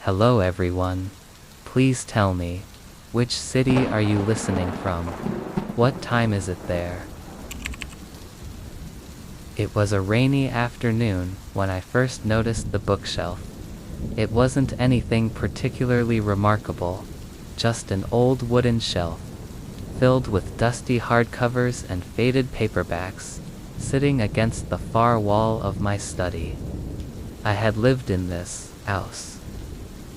Hello everyone. Please tell me, which city are you listening from? What time is it there? It was a rainy afternoon when I first noticed the bookshelf. It wasn't anything particularly remarkable, just an old wooden shelf, filled with dusty hardcovers and faded paperbacks, sitting against the far wall of my study. I had lived in this house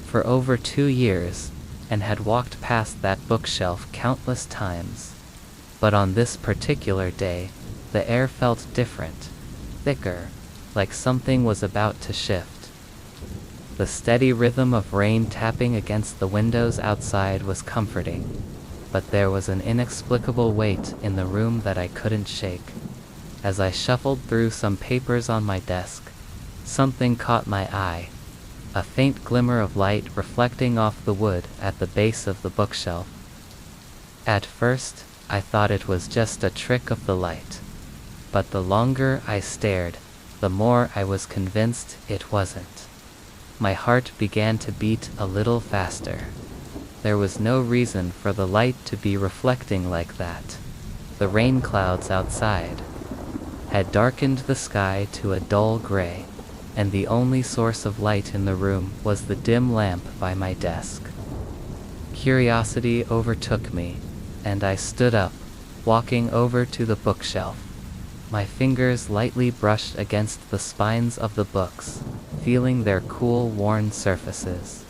for over 2 years, and had walked past that bookshelf countless times. But on this particular day, the air felt different, thicker, like something was about to shift. The steady rhythm of rain tapping against the windows outside was comforting, but there was an inexplicable weight in the room that I couldn't shake. As I shuffled through some papers on my desk, something caught my eye. A faint glimmer of light reflecting off the wood at the base of the bookshelf. At first, I thought it was just a trick of the light. But the longer I stared, the more I was convinced it wasn't. My heart began to beat a little faster. There was no reason for the light to be reflecting like that. The rain clouds outside had darkened the sky to a dull gray, and the only source of light in the room was the dim lamp by my desk. Curiosity overtook me, and I stood up, walking over to the bookshelf. My fingers lightly brushed against the spines of the books, feeling their cool, worn surfaces.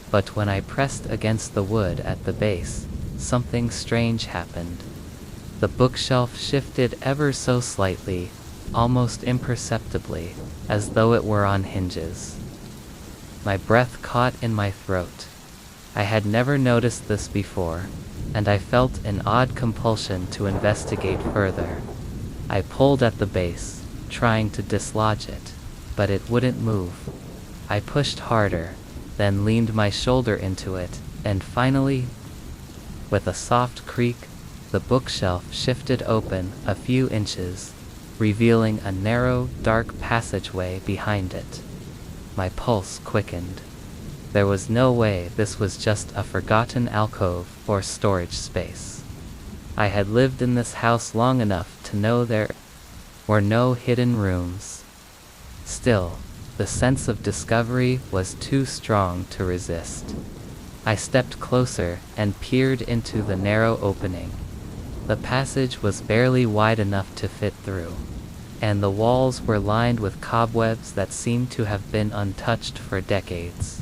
But when I pressed against the wood at the base, something strange happened. The bookshelf shifted ever so slightly, almost imperceptibly, as though it were on hinges. My breath caught in my throat. I had never noticed this before, and I felt an odd compulsion to investigate further. I pulled at the base, trying to dislodge it, but it wouldn't move. I pushed harder, then leaned my shoulder into it, and finally, with a soft creak, the bookshelf shifted open a few inches, revealing a narrow, dark passageway behind it. My pulse quickened. There was no way this was just a forgotten alcove or storage space. I had lived in this house long enough to know there were no hidden rooms. Still, the sense of discovery was too strong to resist. I stepped closer and peered into the narrow opening. The passage was barely wide enough to fit through, and the walls were lined with cobwebs that seemed to have been untouched for decades.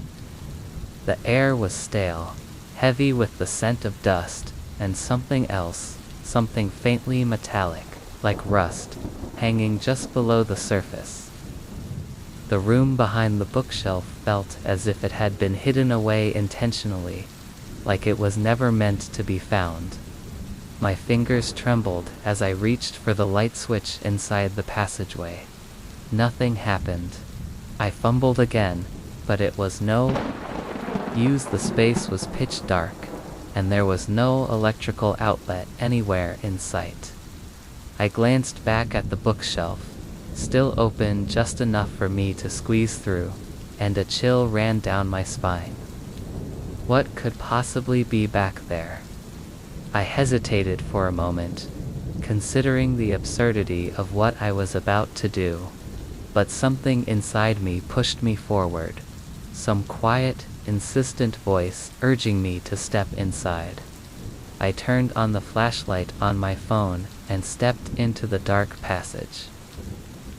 The air was stale, heavy with the scent of dust, and something else, something faintly metallic, like rust, hanging just below the surface. The room behind the bookshelf felt as if it had been hidden away intentionally, like it was never meant to be found. My fingers trembled as I reached for the light switch inside the passageway. Nothing happened. I fumbled again, but it was no use. The space was pitch dark, and there was no electrical outlet anywhere in sight. I glanced back at the bookshelf, still open just enough for me to squeeze through, and a chill ran down my spine. What could possibly be back there? I hesitated for a moment, considering the absurdity of what I was about to do, but something inside me pushed me forward, some quiet, insistent voice urging me to step inside. I turned on the flashlight on my phone and stepped into the dark passage.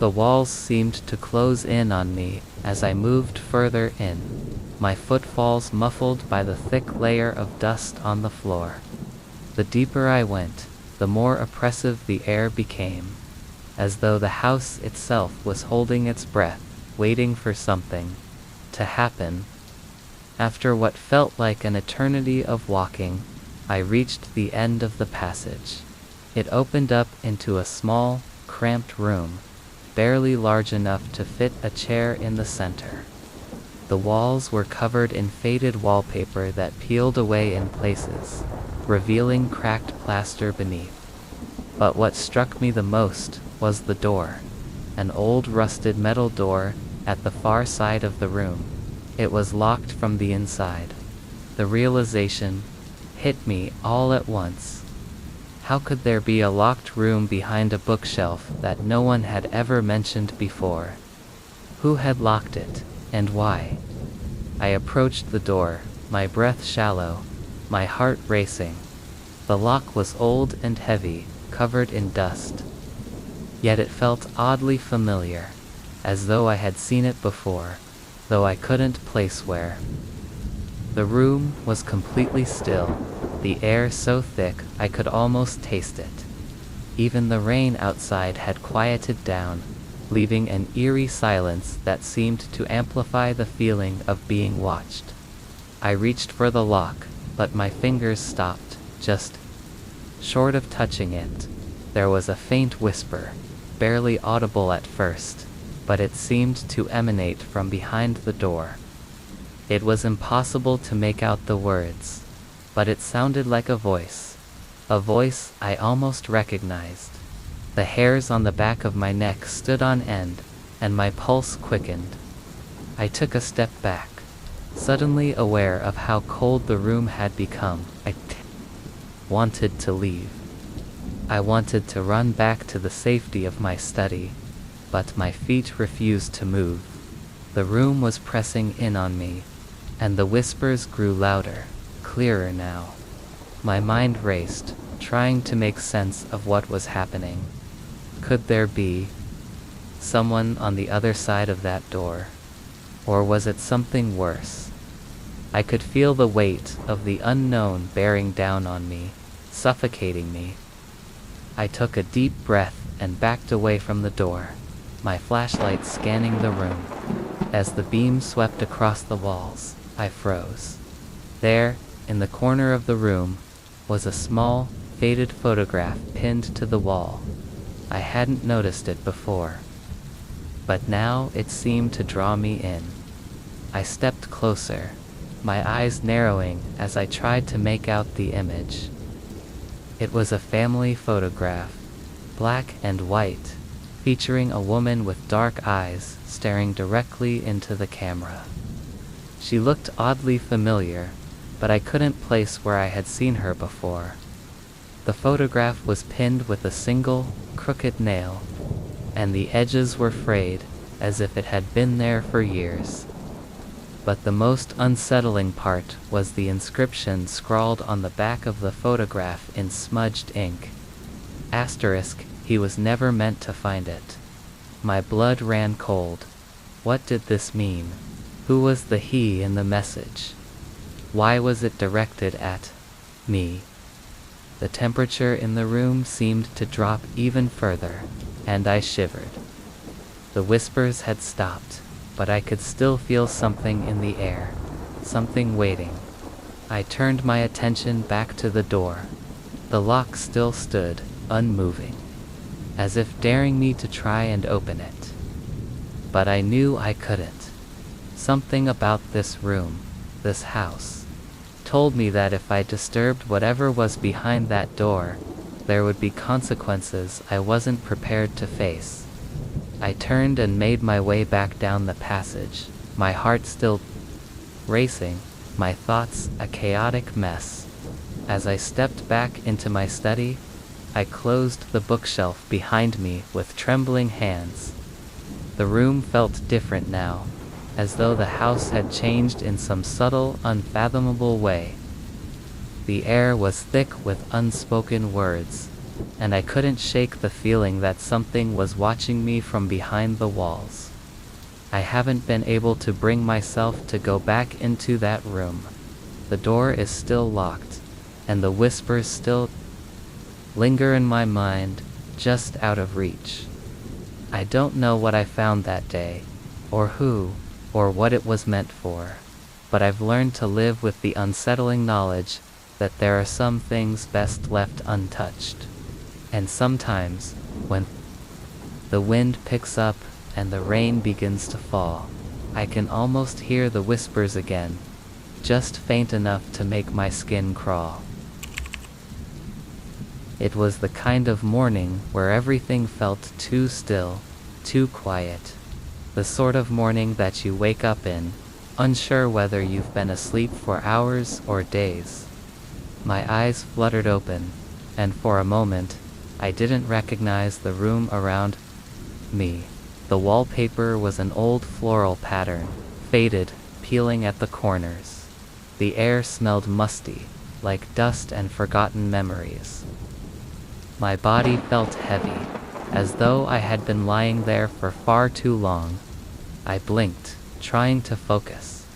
The walls seemed to close in on me as I moved further in, my footfalls muffled by the thick layer of dust on the floor. The deeper I went, the more oppressive the air became, as though the house itself was holding its breath, waiting for something to happen. After what felt like an eternity of walking, I reached the end of the passage. It opened up into a small, cramped room, barely large enough to fit a chair in the center. The walls were covered in faded wallpaper that peeled away in places, revealing cracked plaster beneath. But what struck me the most was the door, an old rusted metal door at the far side of the room. It was locked from the inside. The realization hit me all at once. How could there be a locked room behind a bookshelf that no one had ever mentioned before? Who had locked it, and why? I approached the door, my breath shallow, my heart racing. The lock was old and heavy, covered in dust. Yet it felt oddly familiar, as though I had seen it before, though I couldn't place where. The room was completely still, the air so thick I could almost taste it. Even the rain outside had quieted down, leaving an eerie silence that seemed to amplify the feeling of being watched. I reached for the lock, but my fingers stopped, just short of touching it. There was a faint whisper, barely audible at first, but it seemed to emanate from behind the door. It was impossible to make out the words, but it sounded like a voice I almost recognized. The hairs on the back of my neck stood on end, and my pulse quickened. I took a step back, suddenly aware of how cold the room had become. I wanted to leave. I wanted to run back to the safety of my study, but my feet refused to move. The room was pressing in on me, and the whispers grew louder, clearer now. My mind raced, trying to make sense of what was happening. Could there be someone on the other side of that door? Or was it something worse? I could feel the weight of the unknown bearing down on me, suffocating me. I took a deep breath and backed away from the door, my flashlight scanning the room. As the beam swept across the walls, I froze. There, in the corner of the room, was a small, faded photograph pinned to the wall. I hadn't noticed it before, but now it seemed to draw me in. I stepped closer, my eyes narrowing as I tried to make out the image. It was a family photograph, black and white, featuring a woman with dark eyes staring directly into the camera. She looked oddly familiar, but I couldn't place where I had seen her before. The photograph was pinned with a single, crooked nail, and the edges were frayed, as if it had been there for years. But the most unsettling part was the inscription scrawled on the back of the photograph in smudged ink. Asterisk, he was never meant to find it. My blood ran cold. What did this mean? Who was the he in the message? Why was it directed at me? The temperature in the room seemed to drop even further, and I shivered. The whispers had stopped, but I could still feel something in the air, something waiting. I turned my attention back to the door. The lock still stood, unmoving, as if daring me to try and open it. But I knew I couldn't. Something about this room, this house, told me that if I disturbed whatever was behind that door, there would be consequences I wasn't prepared to face. I turned and made my way back down the passage, my heart still racing, my thoughts a chaotic mess. As I stepped back into my study, I closed the bookshelf behind me with trembling hands. The room felt different now, as though the house had changed in some subtle, unfathomable way. The air was thick with unspoken words, and I couldn't shake the feeling that something was watching me from behind the walls. I haven't been able to bring myself to go back into that room. The door is still locked, and the whispers still linger in my mind, just out of reach. I don't know what I found that day, or who, or what it was meant for, but I've learned to live with the unsettling knowledge that there are some things best left untouched. And sometimes, when the wind picks up and the rain begins to fall, I can almost hear the whispers again, just faint enough to make my skin crawl. It was the kind of morning where everything felt too still, too quiet. The sort of morning that you wake up in, unsure whether you've been asleep for hours or days. My eyes fluttered open, and for a moment, I didn't recognize the room around me. The wallpaper was an old floral pattern, faded, peeling at the corners. The air smelled musty, like dust and forgotten memories. My body felt heavy, as though I had been lying there for far too long. I blinked, trying to focus.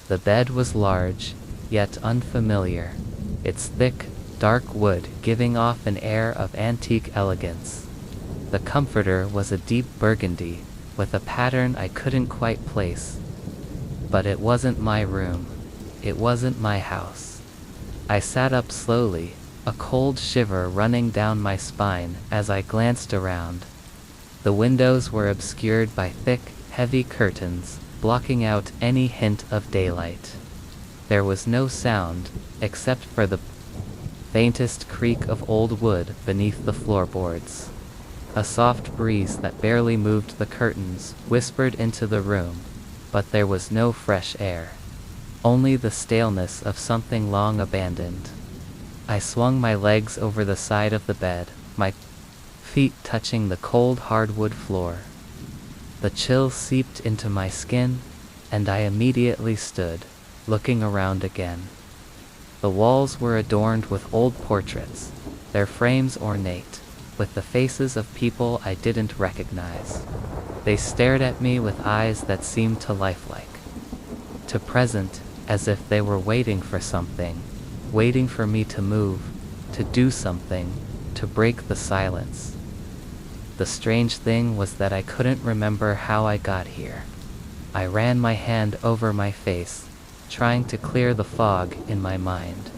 The bed was large, yet unfamiliar, its thick, dark wood giving off an air of antique elegance. The comforter was a deep burgundy, with a pattern I couldn't quite place. But it wasn't my room. It wasn't my house. I sat up slowly, a cold shiver running down my spine as I glanced around. The windows were obscured by thick, heavy curtains, blocking out any hint of daylight. There was no sound, except for the faintest creak of old wood beneath the floorboards. A soft breeze that barely moved the curtains whispered into the room, but there was no fresh air. Only the staleness of something long abandoned. I swung my legs over the side of the bed, my feet touching the cold hardwood floor. The chill seeped into my skin, and I immediately stood, looking around again. The walls were adorned with old portraits, their frames ornate, with the faces of people I didn't recognize. They stared at me with eyes that seemed to lifelike, to present, as if they were waiting for something, waiting for me to move, to do something, to break the silence. The strange thing was that I couldn't remember how I got here. I ran my hand over my face, trying to clear the fog in my mind.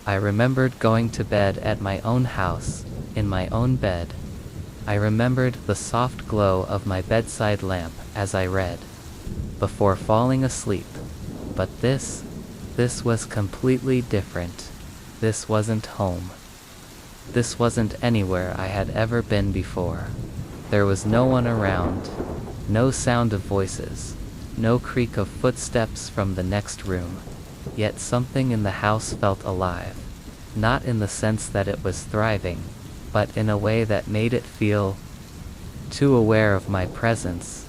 I remembered going to bed at my own house, in my own bed. I remembered the soft glow of my bedside lamp as I read, before falling asleep. But this was completely different. This wasn't home. This wasn't anywhere I had ever been before. There was no one around, no sound of voices, no creak of footsteps from the next room. Yet something in the house felt alive, not in the sense that it was thriving, but in a way that made it feel too aware of my presence.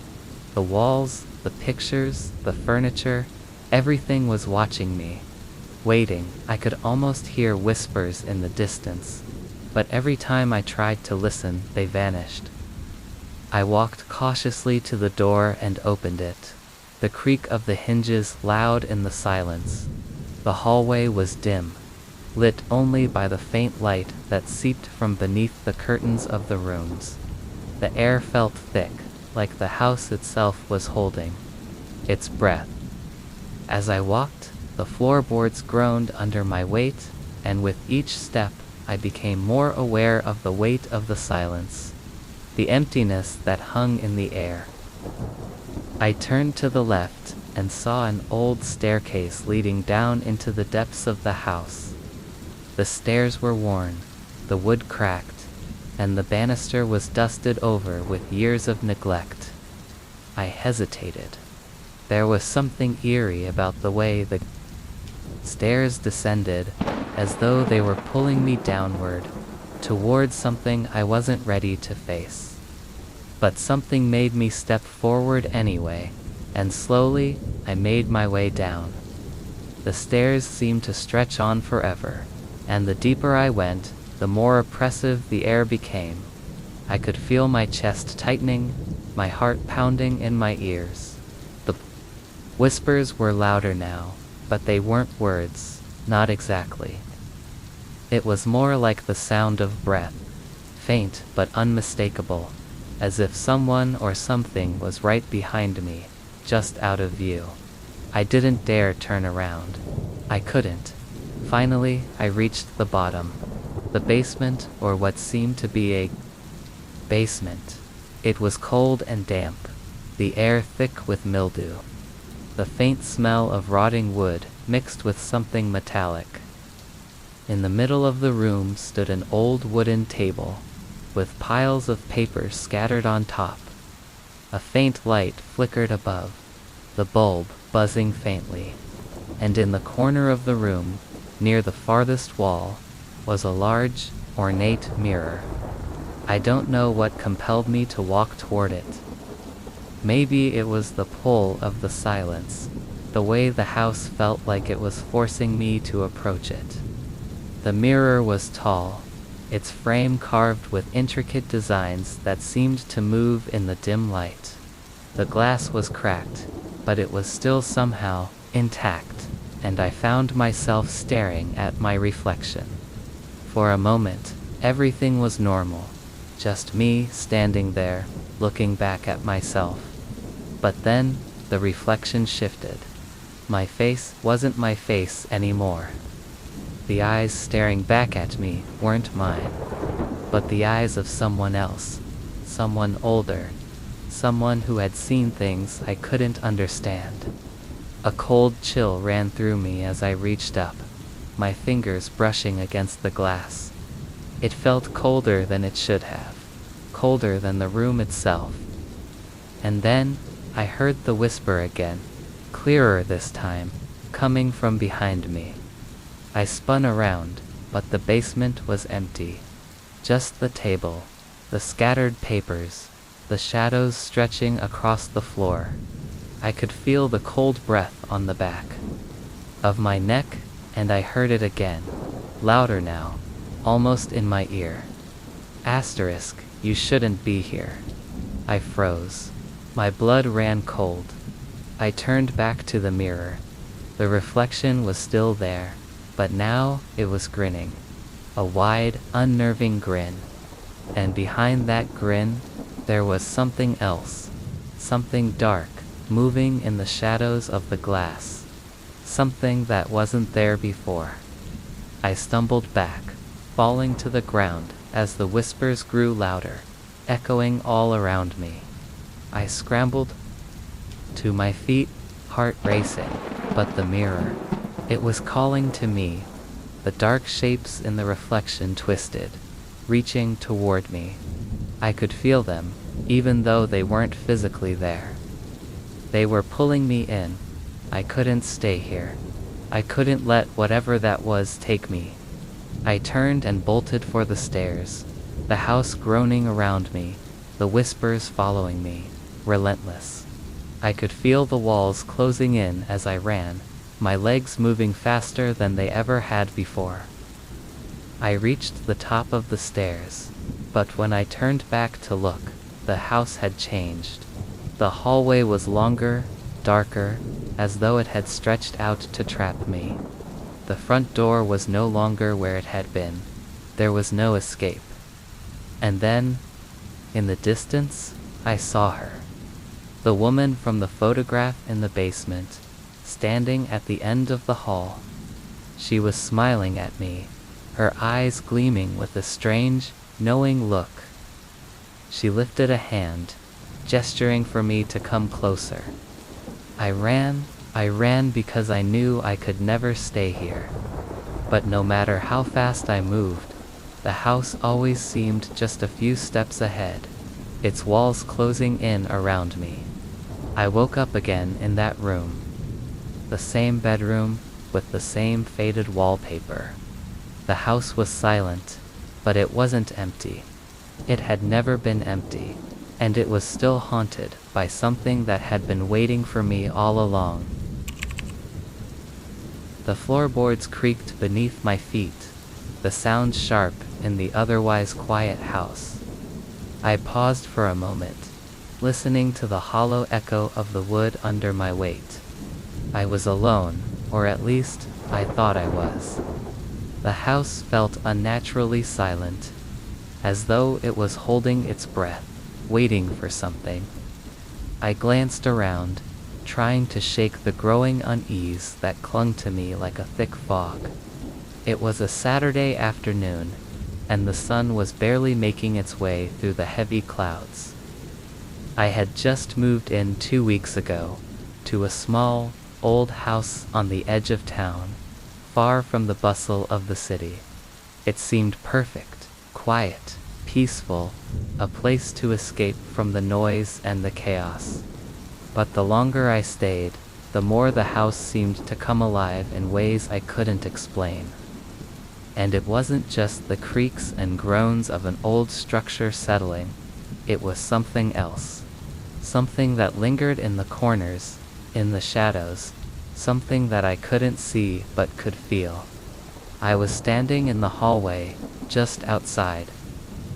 The walls, the pictures, the furniture, everything was watching me, waiting. I could almost hear whispers in the distance, but every time I tried to listen, they vanished. I walked cautiously to the door and opened it, the creak of the hinges loud in the silence. The hallway was dim, lit only by the faint light that seeped from beneath the curtains of the rooms. The air felt thick, like the house itself was holding its breath. As I walked, the floorboards groaned under my weight, and with each step, I became more aware of the weight of the silence, the emptiness that hung in the air. I turned to the left and saw an old staircase leading down into the depths of the house. The stairs were worn, the wood cracked, and the banister was dusted over with years of neglect. I hesitated. There was something eerie about the way the stairs descended, as though they were pulling me downward, towards something I wasn't ready to face. But something made me step forward anyway, and slowly, I made my way down. The stairs seemed to stretch on forever, and the deeper I went, the more oppressive the air became. I could feel my chest tightening, my heart pounding in my ears. The whispers were louder now, but they weren't words, not exactly. It was more like the sound of breath, faint but unmistakable, as if someone or something was right behind me, just out of view. I didn't dare turn around. I couldn't. Finally, I reached the bottom. The basement, or what seemed to be a basement. It was cold and damp, the air thick with mildew. The faint smell of rotting wood mixed with something metallic. In the middle of the room stood an old wooden table, with piles of paper scattered on top. A faint light flickered above. The bulb, buzzing faintly, and in the corner of the room, near the farthest wall, was a large, ornate mirror. I don't know what compelled me to walk toward it. Maybe it was the pull of the silence, the way the house felt like it was forcing me to approach it. The mirror was tall, its frame carved with intricate designs that seemed to move in the dim light. The glass was cracked, but it was still somehow intact, and I found myself staring at my reflection. For a moment, everything was normal, just me standing there, looking back at myself. But then, the reflection shifted. My face wasn't my face anymore. The eyes staring back at me weren't mine, but the eyes of someone else, someone older, someone who had seen things I couldn't understand. A cold chill ran through me as I reached up, my fingers brushing against the glass. It felt colder than it should have, colder than the room itself. And then, I heard the whisper again, clearer this time, coming from behind me. I spun around, but the basement was empty. Just the table, the scattered papers, the shadows stretching across the floor. I could feel the cold breath on the back of my neck, and I heard it again, louder now, almost in my ear. Asterisk, you shouldn't be here. I froze. My blood ran cold. I turned back to the mirror. The reflection was still there, but now it was grinning. A wide, unnerving grin. And behind that grin, there was something else. Something dark, moving in the shadows of the glass. Something that wasn't there before. I stumbled back, falling to the ground as the whispers grew louder, echoing all around me. I scrambled to my feet, heart racing, but the mirror, it was calling to me. The dark shapes in the reflection twisted, reaching toward me. I could feel them, even though they weren't physically there. They were pulling me in. I couldn't stay here. I couldn't let whatever that was take me. I turned and bolted for the stairs, the house groaning around me, the whispers following me, relentless. I could feel the walls closing in as I ran, my legs moving faster than they ever had before. I reached the top of the stairs, but when I turned back to look, the house had changed. The hallway was longer, darker, as though it had stretched out to trap me. The front door was no longer where it had been. There was no escape. And then, in the distance, I saw her. The woman from the photograph in the basement, standing at the end of the hall. She was smiling at me, her eyes gleaming with a strange, knowing look. She lifted a hand, gesturing for me to come closer. I ran because I knew I could never stay here. But no matter how fast I moved, the house always seemed just a few steps ahead, its walls closing in around me. I woke up again in that room. The same bedroom, with the same faded wallpaper. The house was silent, but it wasn't empty. It had never been empty, and it was still haunted by something that had been waiting for me all along. The floorboards creaked beneath my feet, the sound sharp in the otherwise quiet house. I paused for a moment, listening to the hollow echo of the wood under my weight. I was alone, or at least, I thought I was. The house felt unnaturally silent, as though it was holding its breath, waiting for something. I glanced around, trying to shake the growing unease that clung to me like a thick fog. It was a Saturday afternoon, and the sun was barely making its way through the heavy clouds. I had just moved in 2 weeks ago, to a small, old house on the edge of town, far from the bustle of the city. It seemed perfect, quiet, peaceful, a place to escape from the noise and the chaos. But the longer I stayed, the more the house seemed to come alive in ways I couldn't explain. And it wasn't just the creaks and groans of an old structure settling, it was something else. Something that lingered in the corners, in the shadows, something that I couldn't see but could feel. I was standing in the hallway, just outside.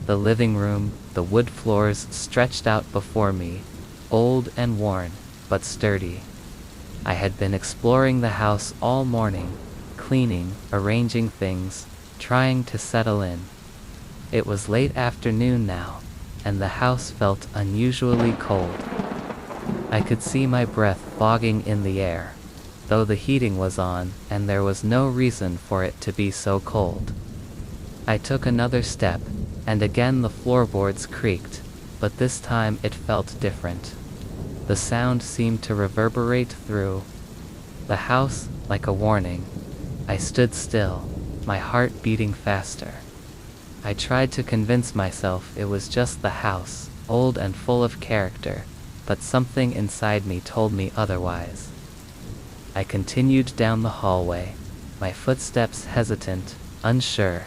The living room, the wood floors stretched out before me, old and worn, but sturdy. I had been exploring the house all morning, cleaning, arranging things, trying to settle in. It was late afternoon now, and the house felt unusually cold. I could see my breath fogging in the air, though the heating was on and there was no reason for it to be so cold. I took another step, and again the floorboards creaked, but this time it felt different. The sound seemed to reverberate through the house like a warning. I stood still, my heart beating faster. I tried to convince myself it was just the house, old and full of character, but something inside me told me otherwise. I continued down the hallway, my footsteps hesitant, unsure.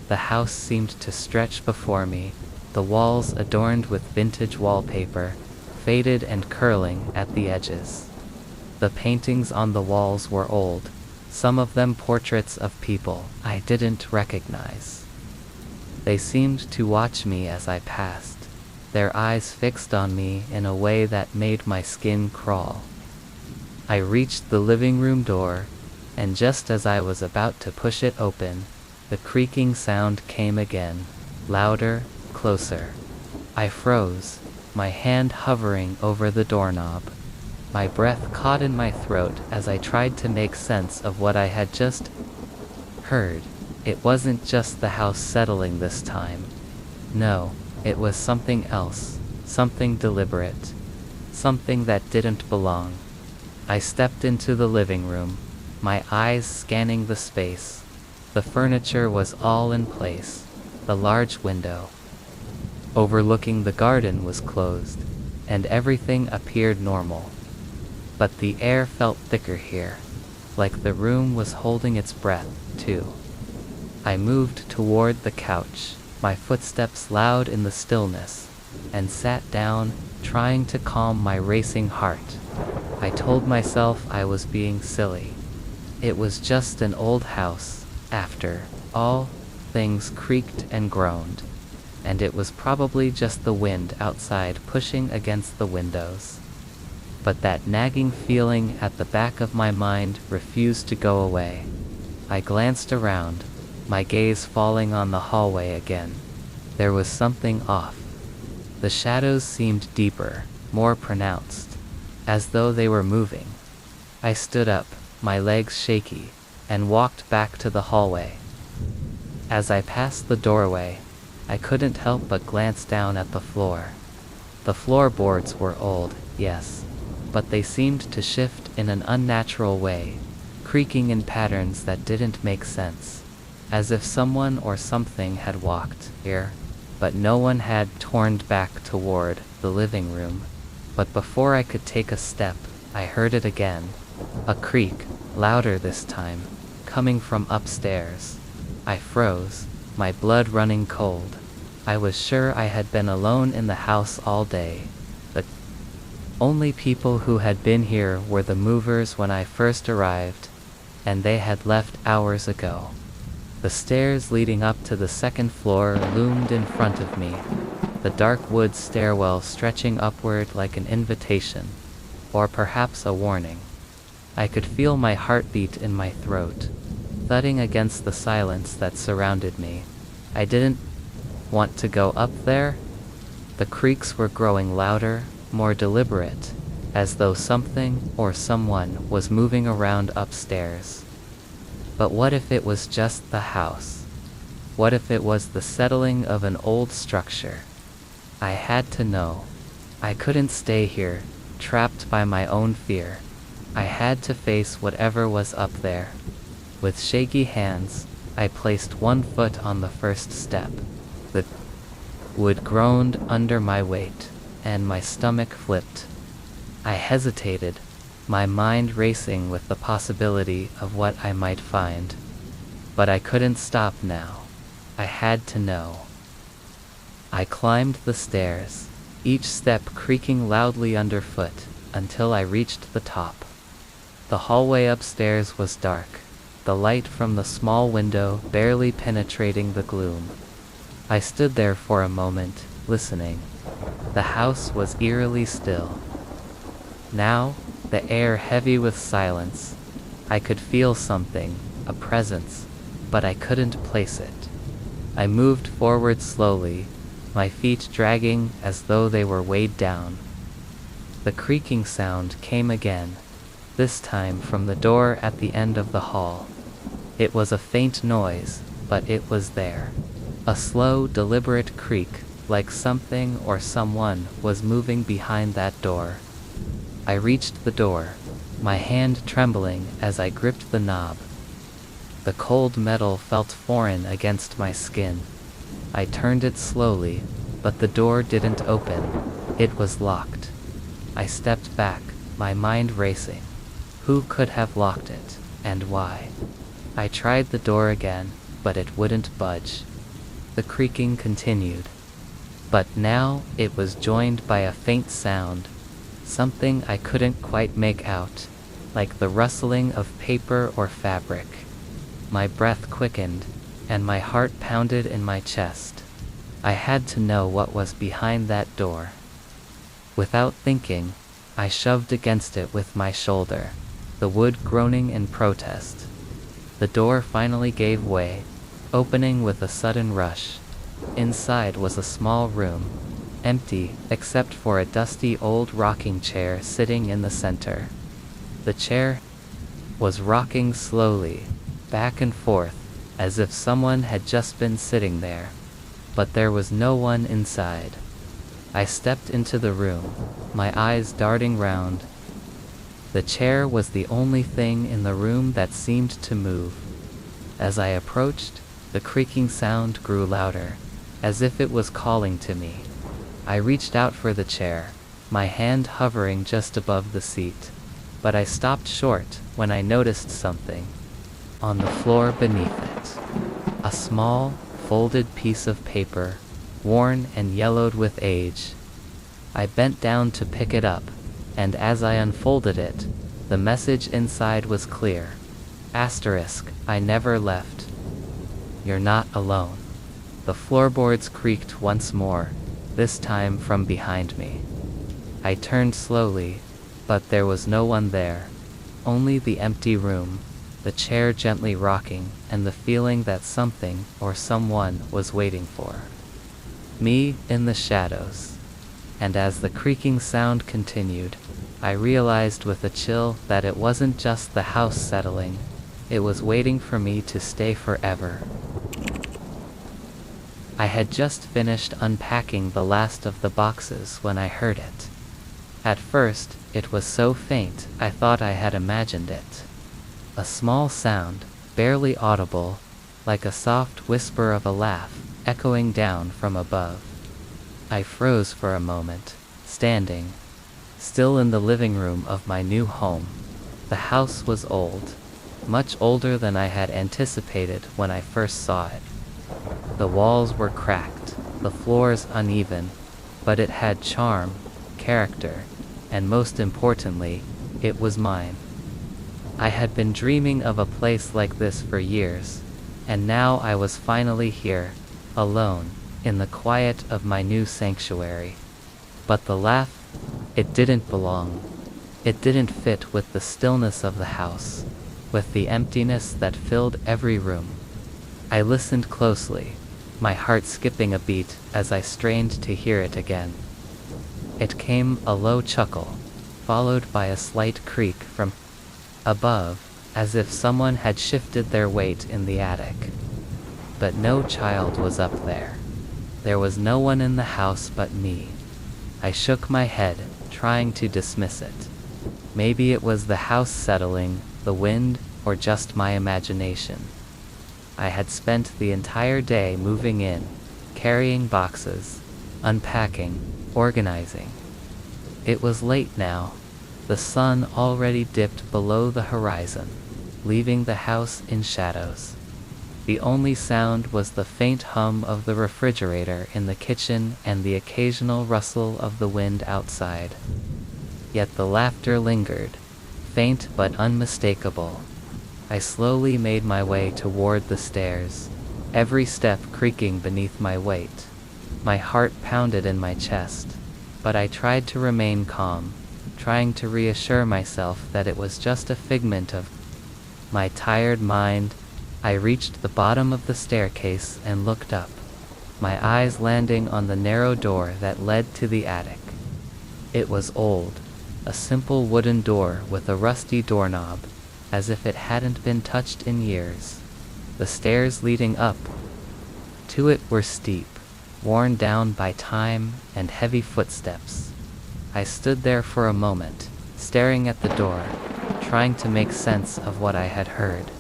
The house seemed to stretch before me, the walls adorned with vintage wallpaper, faded and curling at the edges. The paintings on the walls were old, some of them portraits of people I didn't recognize. They seemed to watch me as I passed, their eyes fixed on me in a way that made my skin crawl. I reached the living room door, and just as I was about to push it open, the creaking sound came again, louder, closer. I froze, my hand hovering over the doorknob. My breath caught in my throat as I tried to make sense of what I had just heard. It wasn't just the house settling this time. No, it was something else, something deliberate, something that didn't belong. I stepped into the living room, my eyes scanning the space. The furniture was all in place. The large window overlooking the garden was closed, and everything appeared normal. But the air felt thicker here, like the room was holding its breath, too. I moved toward the couch, my footsteps loud in the stillness, and sat down, trying to calm my racing heart. I told myself I was being silly. It was just an old house, after all. Things creaked and groaned, and it was probably just the wind outside pushing against the windows. But that nagging feeling at the back of my mind refused to go away. I glanced around, my gaze falling on the hallway again. There was something off. The shadows seemed deeper, more pronounced, as though they were moving. I stood up, my legs shaky, and walked back to the hallway. As I passed the doorway, I couldn't help but glance down at the floor. The floorboards were old, yes, but they seemed to shift in an unnatural way, creaking in patterns that didn't make sense, as if someone or something had walked here, but no one had turned back toward the living room. But before I could take a step, I heard it again, a creak, louder this time, coming from upstairs. I froze, my blood running cold. I was sure I had been alone in the house all day. The only people who had been here were the movers when I first arrived, and they had left hours ago. The stairs leading up to the second floor loomed in front of me, the dark wood stairwell stretching upward like an invitation, or perhaps a warning. I could feel my heartbeat in my throat, thudding against the silence that surrounded me. I didn't want to go up there. The creaks were growing louder, more deliberate, as though something or someone was moving around upstairs. But what if it was just the house? What if it was the settling of an old structure? I had to know. I couldn't stay here, trapped by my own fear. I had to face whatever was up there. With shaky hands, I placed one foot on the first step. The wood groaned under my weight, and my stomach flipped. I hesitated, my mind racing with the possibility of what I might find. But I couldn't stop now. I had to know. I climbed the stairs, each step creaking loudly underfoot, until I reached the top. The hallway upstairs was dark, the light from the small window barely penetrating the gloom. I stood there for a moment, listening. The house was eerily still. Now, the air heavy with silence. I could feel something, a presence, but I couldn't place it. I moved forward slowly, my feet dragging as though they were weighed down. The creaking sound came again, this time from the door at the end of the hall. It was a faint noise, but it was there. A slow, deliberate creak, like something or someone was moving behind that door. I reached the door, my hand trembling as I gripped the knob. The cold metal felt foreign against my skin. I turned it slowly, but the door didn't open. It was locked. I stepped back, my mind racing. Who could have locked it, and why? I tried the door again, but it wouldn't budge. The creaking continued. But now it was joined by a faint sound, something I couldn't quite make out, like the rustling of paper or fabric. My breath quickened, and my heart pounded in my chest. I had to know what was behind that door. Without thinking, I shoved against it with my shoulder, the wood groaning in protest. The door finally gave way, opening with a sudden rush. Inside was a small room, empty except for a dusty old rocking chair sitting in the center. The chair was rocking slowly, back and forth, as if someone had just been sitting there. But there was no one inside. I stepped into the room, my eyes darting round. The chair was the only thing in the room that seemed to move. As I approached, the creaking sound grew louder, as if it was calling to me. I reached out for the chair, my hand hovering just above the seat. But I stopped short when I noticed something. On the floor beneath it, a small, folded piece of paper, worn and yellowed with age. I bent down to pick it up, and as I unfolded it, the message inside was clear. Asterisk, I never left. You're not alone. The floorboards creaked once more, this time from behind me. I turned slowly, but there was no one there. Only the empty room, the chair gently rocking, and the feeling that something or someone was waiting for me in the shadows. And as the creaking sound continued, I realized with a chill that it wasn't just the house settling, it was waiting for me to stay forever. I had just finished unpacking the last of the boxes when I heard it. At first, it was so faint I thought I had imagined it. A small sound, barely audible, like a soft whisper of a laugh, echoing down from above. I froze for a moment, standing, still in the living room of my new home. The house was old, much older than I had anticipated when I first saw it. The walls were cracked, the floors uneven, but it had charm, character, and most importantly, it was mine. I had been dreaming of a place like this for years, and now I was finally here, alone, in the quiet of my new sanctuary. But the laugh, it didn't belong. It didn't fit with the stillness of the house, with the emptiness that filled every room. I listened closely, my heart skipping a beat as I strained to hear it again. It came a low chuckle, followed by a slight creak from above, as if someone had shifted their weight in the attic. But no child was up there. There was no one in the house but me. I shook my head, trying to dismiss it. Maybe it was the house settling, the wind, or just my imagination. I had spent the entire day moving in, carrying boxes, unpacking, organizing. It was late now, The sun already dipped below the horizon, leaving the house in shadows. The only sound was the faint hum of the refrigerator in the kitchen and the occasional rustle of the wind outside. Yet the laughter lingered, faint but unmistakable. I slowly made my way toward the stairs, every step creaking beneath my weight. My heart pounded in my chest, but I tried to remain calm, trying to reassure myself that it was just a figment of my tired mind. I reached the bottom of the staircase and looked up, my eyes landing on the narrow door that led to the attic. It was old, a simple wooden door with a rusty doorknob, as if it hadn't been touched in years. The stairs leading up to it were steep, worn down by time and heavy footsteps. I stood there for a moment, staring at the door, trying to make sense of what I had heard.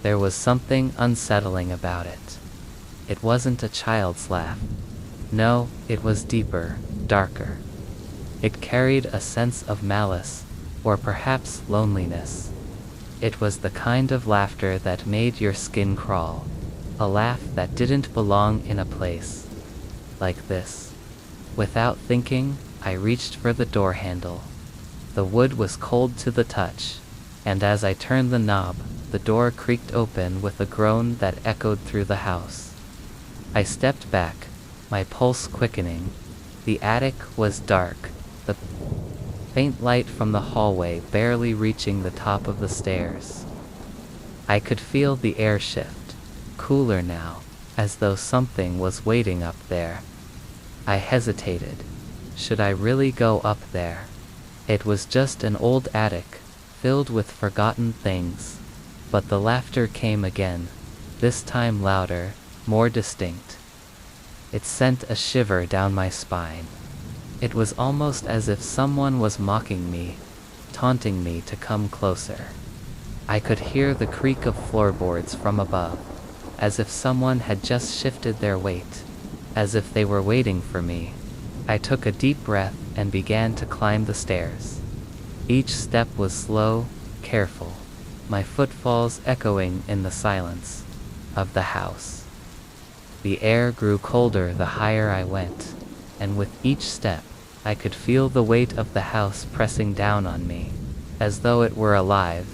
There was something unsettling about it. It wasn't a child's laugh. No, it was deeper, darker. It carried a sense of malice, or perhaps loneliness. It was the kind of laughter that made your skin crawl, a laugh that didn't belong in a place like this. Without thinking, I reached for the door handle. The wood was cold to the touch, and as I turned the knob, the door creaked open with a groan that echoed through the house. I stepped back, my pulse quickening. The attic was dark, the faint light from the hallway barely reaching the top of the stairs. I could feel the air shift, cooler now, as though something was waiting up there. I hesitated. Should I really go up there? It was just an old attic, filled with forgotten things. But the laughter came again, this time louder, more distinct. It sent a shiver down my spine. It was almost as if someone was mocking me, taunting me to come closer. I could hear the creak of floorboards from above, as if someone had just shifted their weight, as if they were waiting for me. I took a deep breath and began to climb the stairs. Each step was slow, careful, my footfalls echoing in the silence of the house. The air grew colder the higher I went, and with each step, I could feel the weight of the house pressing down on me, as though it were alive,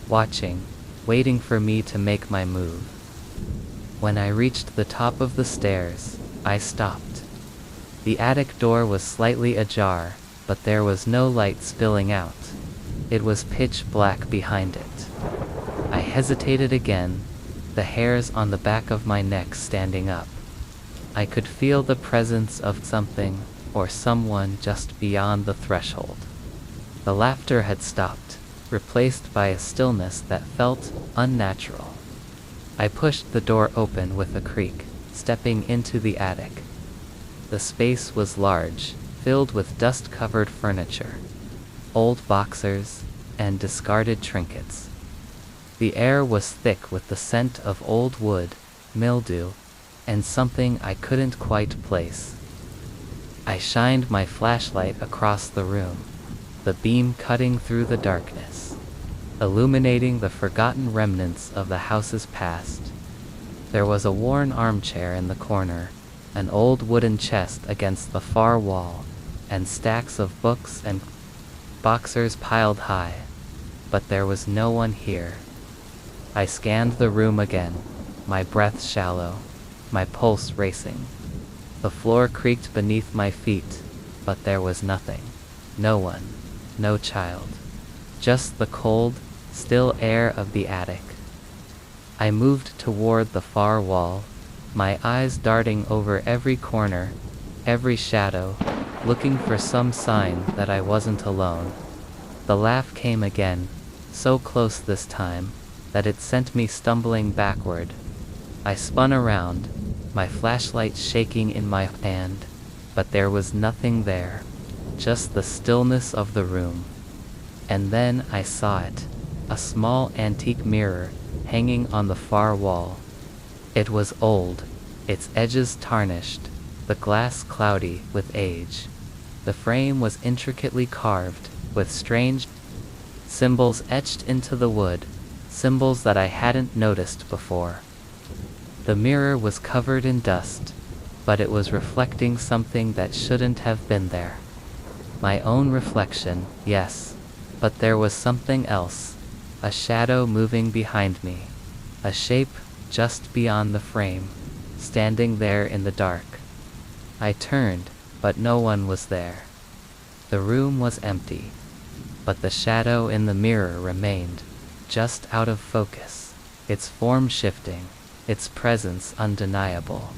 watching, waiting for me to make my move. When I reached the top of the stairs, I stopped. The attic door was slightly ajar, but there was no light spilling out. It was pitch black behind it. I hesitated again, the hairs on the back of my neck standing up. I could feel the presence of something or someone just beyond the threshold. The laughter had stopped, replaced by a stillness that felt unnatural. I pushed the door open with a creak, stepping into the attic. The space was large, filled with dust-covered furniture, old boxers, and discarded trinkets. The air was thick with the scent of old wood, mildew, and something I couldn't quite place. I shined my flashlight across the room, the beam cutting through the darkness, illuminating the forgotten remnants of the house's past. There was a worn armchair in the corner, an old wooden chest against the far wall, and stacks of books and boxers piled high, but there was no one here. I scanned the room again, my breath shallow, my pulse racing. The floor creaked beneath my feet, but there was nothing. No one, no child. Just the cold, still air of the attic. I moved toward the far wall, my eyes darting over every corner, every shadow, looking for some sign that I wasn't alone. The laugh came again, so close this time, that it sent me stumbling backward. I spun around, my flashlight shaking in my hand, but there was nothing there, just the stillness of the room. And then I saw it, a small antique mirror hanging on the far wall. It was old, its edges tarnished, the glass cloudy with age. The frame was intricately carved, with strange symbols etched into the wood, symbols that I hadn't noticed before. The mirror was covered in dust, but it was reflecting something that shouldn't have been there. My own reflection, yes, but there was something else, a shadow moving behind me, a shape just beyond the frame, standing there in the dark. I turned, but no one was there. The room was empty, but the shadow in the mirror remained, just out of focus, its form shifting, its presence undeniable.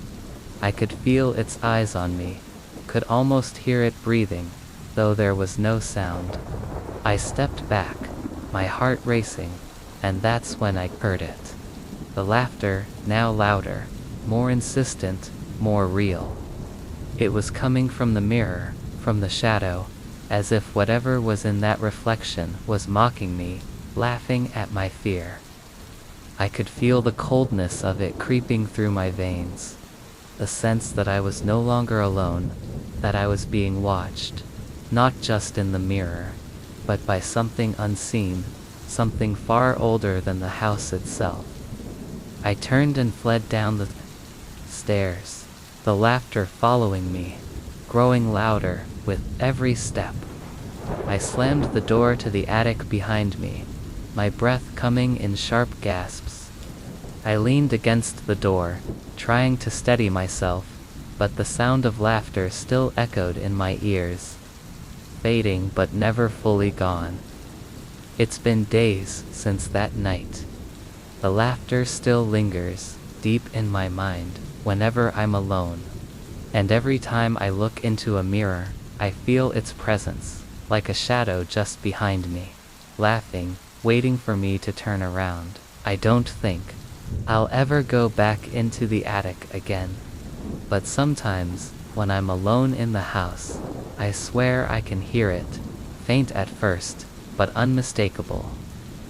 I could feel its eyes on me, could almost hear it breathing, though there was no sound. I stepped back, my heart racing, and that's when I heard it. The laughter, now louder, more insistent, more real. It was coming from the mirror, from the shadow, as if whatever was in that reflection was mocking me, laughing at my fear. I could feel the coldness of it creeping through my veins, the sense that I was no longer alone, that I was being watched, not just in the mirror, but by something unseen, something far older than the house itself. I turned and fled down the stairs, the laughter following me, growing louder with every step. I slammed the door to the attic behind me, my breath coming in sharp gasps. I leaned against the door, trying to steady myself, but the sound of laughter still echoed in my ears, fading but never fully gone. It's been days since that night. The laughter still lingers, deep in my mind, whenever I'm alone. And every time I look into a mirror, I feel its presence, like a shadow just behind me, laughing, waiting for me to turn around. I don't think I'll ever go back into the attic again. But sometimes, when I'm alone in the house, I swear I can hear it, faint at first, but unmistakable.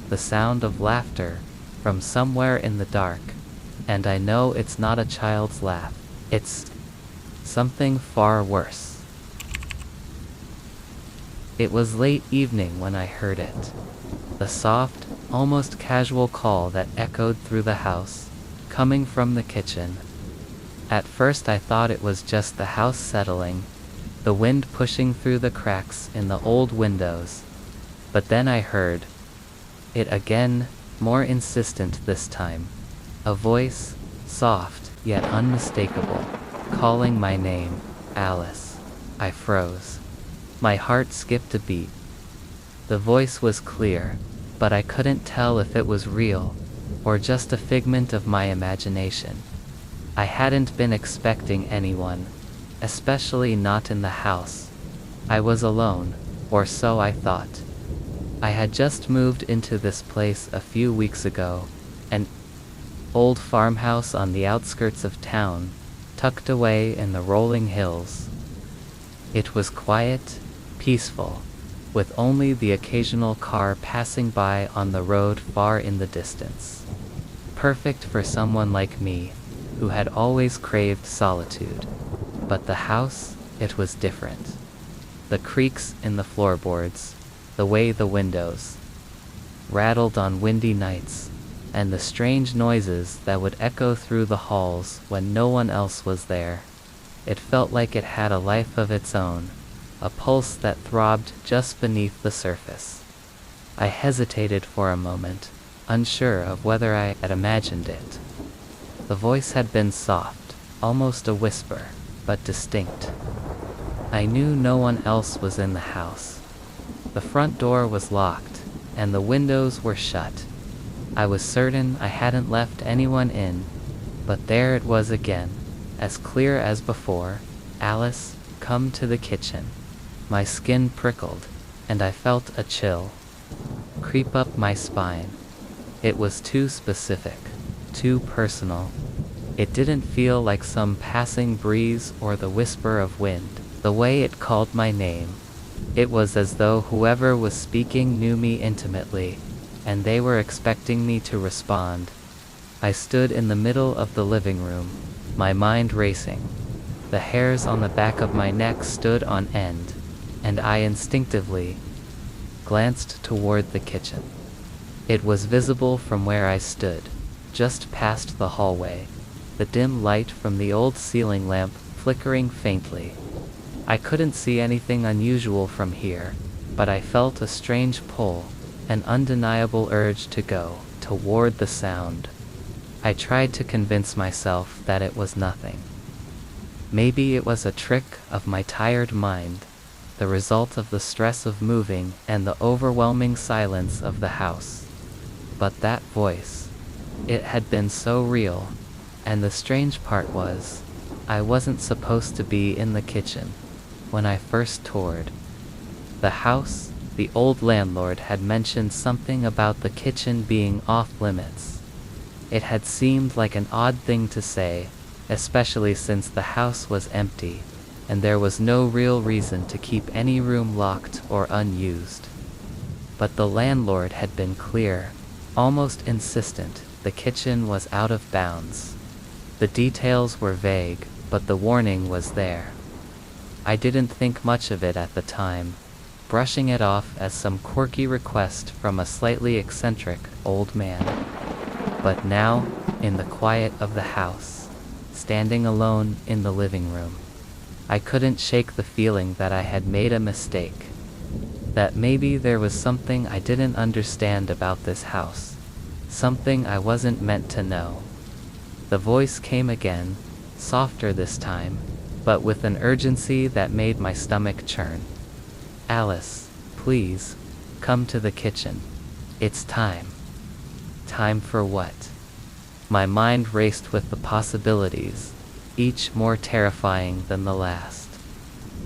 The sound of laughter from somewhere in the dark, and I know it's not a child's laugh. It's something far worse. It was late evening when I heard it. The soft, almost casual call that echoed through the house, coming from the kitchen. At first I thought it was just the house settling, the wind pushing through the cracks in the old windows. But then I heard it again, more insistent this time. A voice, soft yet unmistakable, calling my name, Alice. I froze. My heart skipped a beat. The voice was clear, but I couldn't tell if it was real, or just a figment of my imagination. I hadn't been expecting anyone, especially not in the house. I was alone, or so I thought. I had just moved into this place a few weeks ago, an old farmhouse on the outskirts of town, tucked away in the rolling hills. It was quiet, peaceful, with only the occasional car passing by on the road far in the distance. Perfect for someone like me, who had always craved solitude. But the house, it was different. The creaks in the floorboards, the way the windows rattled on windy nights, and the strange noises that would echo through the halls when no one else was there. It felt like it had a life of its own, a pulse that throbbed just beneath the surface. I hesitated for a moment, unsure of whether I had imagined it. The voice had been soft, almost a whisper, but distinct. I knew no one else was in the house. The front door was locked, and the windows were shut. I was certain I hadn't left anyone in, but there it was again, as clear as before. Alice, come to the kitchen. My skin prickled, and I felt a chill creep up my spine. It was too specific, too personal. It didn't feel like some passing breeze or the whisper of wind. The way it called my name, it was as though whoever was speaking knew me intimately, and they were expecting me to respond. I stood in the middle of the living room, my mind racing. The hairs on the back of my neck stood on end, and I instinctively glanced toward the kitchen. It was visible from where I stood, just past the hallway, the dim light from the old ceiling lamp flickering faintly. I couldn't see anything unusual from here, but I felt a strange pull, an undeniable urge to go toward the sound. I tried to convince myself that it was nothing. Maybe it was a trick of my tired mind, the result of the stress of moving and the overwhelming silence of the house. But that voice, it had been so real, and the strange part was, I wasn't supposed to be in the kitchen when I first toured. The house, the old landlord had mentioned something about the kitchen being off limits. It had seemed like an odd thing to say, especially since the house was empty, and there was no real reason to keep any room locked or unused. But the landlord had been clear, almost insistent, the kitchen was out of bounds. The details were vague, but the warning was there. I didn't think much of it at the time, brushing it off as some quirky request from a slightly eccentric old man. But now, in the quiet of the house, standing alone in the living room, I couldn't shake the feeling that I had made a mistake. That maybe there was something I didn't understand about this house, something I wasn't meant to know. The voice came again, softer this time, but with an urgency that made my stomach churn. Alice, please, come to the kitchen. It's time. Time for what? My mind raced with the possibilities, each more terrifying than the last.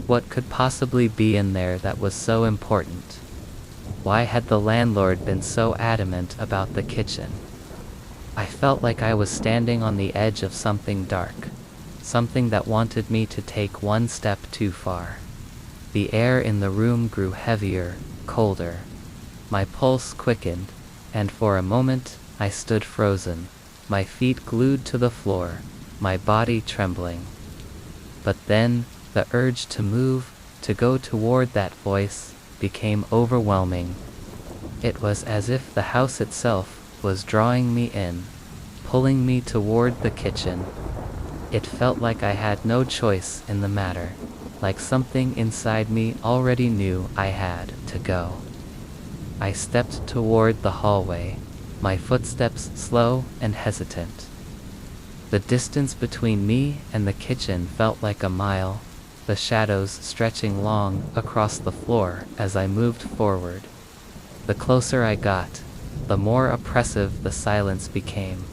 What could possibly be in there that was so important? Why had the landlord been so adamant about the kitchen? I felt like I was standing on the edge of something dark, something that wanted me to take one step too far. The air in the room grew heavier, colder. My pulse quickened, and for a moment I stood frozen, my feet glued to the floor, my body trembling. But then, the urge to move, to go toward that voice, became overwhelming. It was as if the house itself was drawing me in, pulling me toward the kitchen. It felt like I had no choice in the matter, like something inside me already knew I had to go. I stepped toward the hallway, my footsteps slow and hesitant. The distance between me and the kitchen felt like a mile, the shadows stretching long across the floor as I moved forward. The closer I got, the more oppressive the silence became.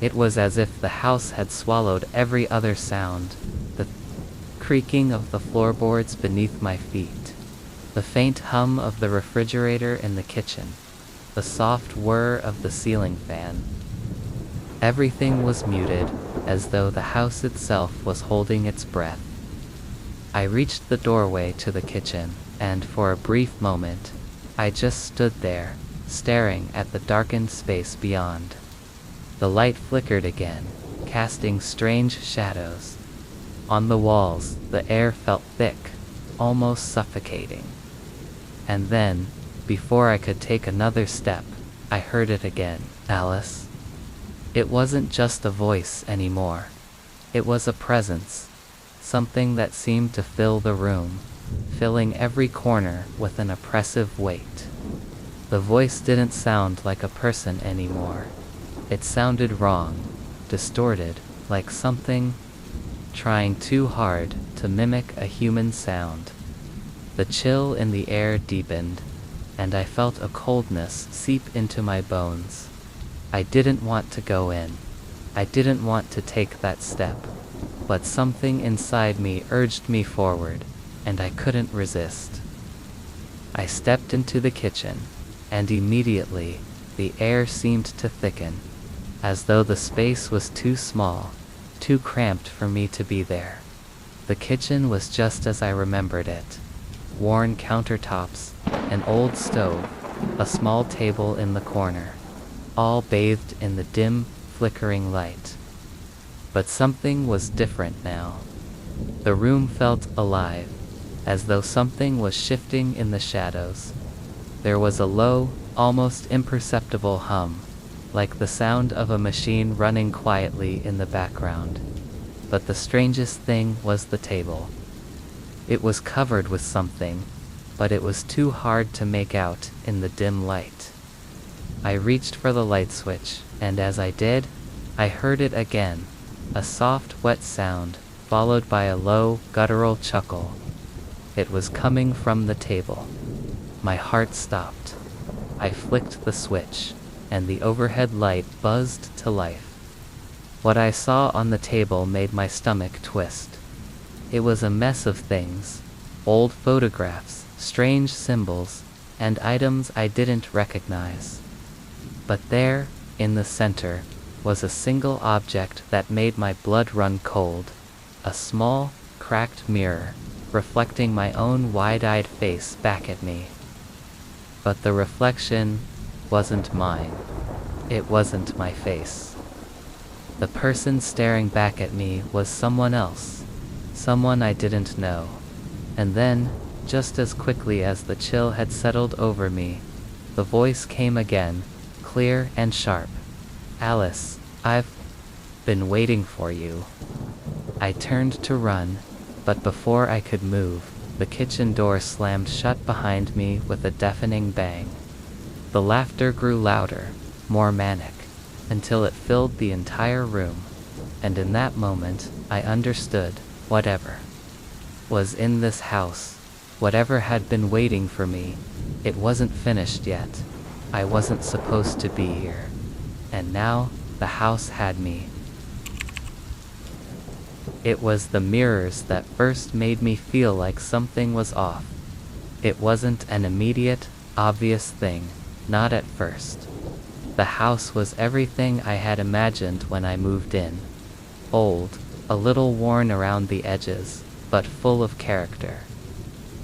It was as if the house had swallowed every other sound, the creaking of the floorboards beneath my feet, the faint hum of the refrigerator in the kitchen, the soft whir of the ceiling fan. Everything was muted, as though the house itself was holding its breath. I reached the doorway to the kitchen, and for a brief moment, I just stood there, staring at the darkened space beyond. The light flickered again, casting strange shadows. On the walls, the air felt thick, almost suffocating. And then, before I could take another step, I heard it again. Alice. It wasn't just a voice anymore. It was a presence, something that seemed to fill the room, filling every corner with an oppressive weight. The voice didn't sound like a person anymore. It sounded wrong, distorted, like something trying too hard to mimic a human sound. The chill in the air deepened, and I felt a coldness seep into my bones. I didn't want to go in. I didn't want to take that step. But something inside me urged me forward, and I couldn't resist. I stepped into the kitchen, and immediately, the air seemed to thicken, as though the space was too small, too cramped for me to be there. The kitchen was just as I remembered it. Worn countertops, an old stove, a small table in the corner, all bathed in the dim, flickering light. But something was different now. The room felt alive, as though something was shifting in the shadows. There was a low, almost imperceptible hum, like the sound of a machine running quietly in the background. But the strangest thing was the table. It was covered with something, but it was too hard to make out in the dim light. I reached for the light switch, and as I did, I heard it again, a soft, wet sound, followed by a low, guttural chuckle. It was coming from the table. My heart stopped. I flicked the switch, and the overhead light buzzed to life. What I saw on the table made my stomach twist. It was a mess of things, old photographs, strange symbols, and items I didn't recognize. But there, in the center, was a single object that made my blood run cold, a small, cracked mirror, reflecting my own wide-eyed face back at me. But the reflection wasn't mine. It wasn't my face. The person staring back at me was someone else, someone I didn't know. And then, just as quickly as the chill had settled over me, the voice came again, clear and sharp. "Alice, I've been waiting for you." I turned to run, but before I could move, the kitchen door slammed shut behind me with a deafening bang. The laughter grew louder, more manic, until it filled the entire room, and in that moment, I understood, whatever was in this house, whatever had been waiting for me, it wasn't finished yet. I wasn't supposed to be here. And now, the house had me. It was the mirrors that first made me feel like something was off. It wasn't an immediate, obvious thing, not at first. The house was everything I had imagined when I moved in. Old, a little worn around the edges, but full of character.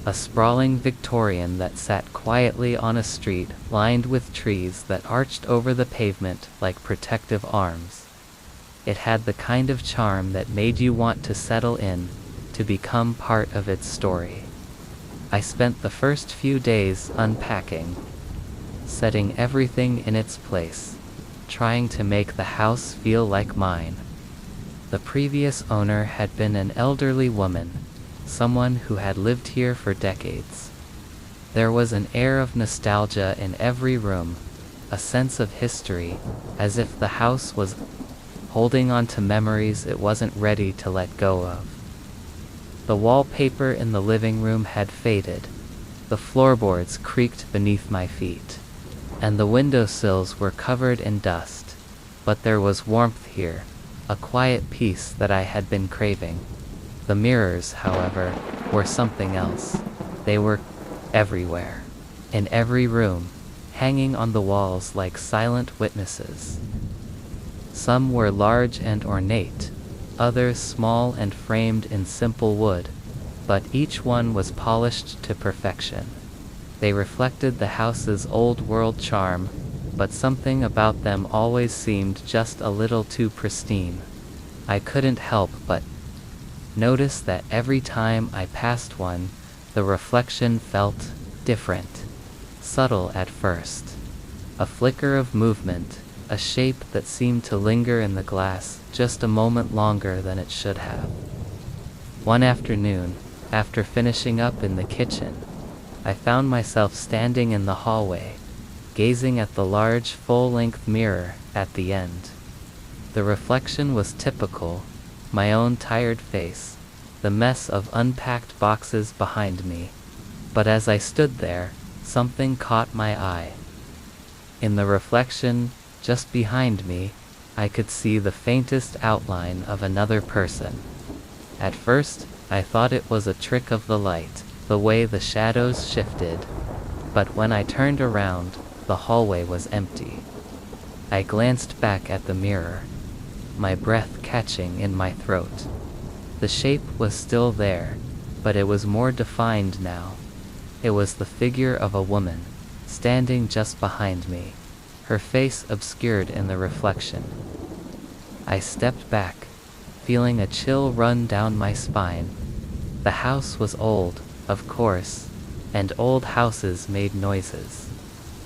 A sprawling Victorian that sat quietly on a street lined with trees that arched over the pavement like protective arms. It had the kind of charm that made you want to settle in, to become part of its story. I spent the first few days unpacking, setting everything in its place, trying to make the house feel like mine. The previous owner had been an elderly woman, someone who had lived here for decades. There was an air of nostalgia in every room, a sense of history, as if the house was holding on to memories it wasn't ready to let go of. The wallpaper in the living room had faded, the floorboards creaked beneath my feet, and the windowsills were covered in dust. But there was warmth here, a quiet peace that I had been craving. The mirrors, however, were something else. They were everywhere, in every room, hanging on the walls like silent witnesses. Some were large and ornate, others small and framed in simple wood, but each one was polished to perfection. They reflected the house's old-world charm, but something about them always seemed just a little too pristine. I couldn't help but notice that every time I passed one, the reflection felt different, subtle at first. A flicker of movement, a shape that seemed to linger in the glass just a moment longer than it should have. One afternoon, after finishing up in the kitchen, I found myself standing in the hallway, gazing at the large full-length mirror at the end. The reflection was typical, my own tired face, the mess of unpacked boxes behind me. But as I stood there, something caught my eye. In the reflection, just behind me, I could see the faintest outline of another person. At first, I thought it was a trick of the light, the way the shadows shifted. But when I turned around, the hallway was empty. I glanced back at the mirror, my breath catching in my throat. The shape was still there, but it was more defined now. It was the figure of a woman, standing just behind me, her face obscured in the reflection. I stepped back, feeling a chill run down my spine. The house was old, of course, and old houses made noises.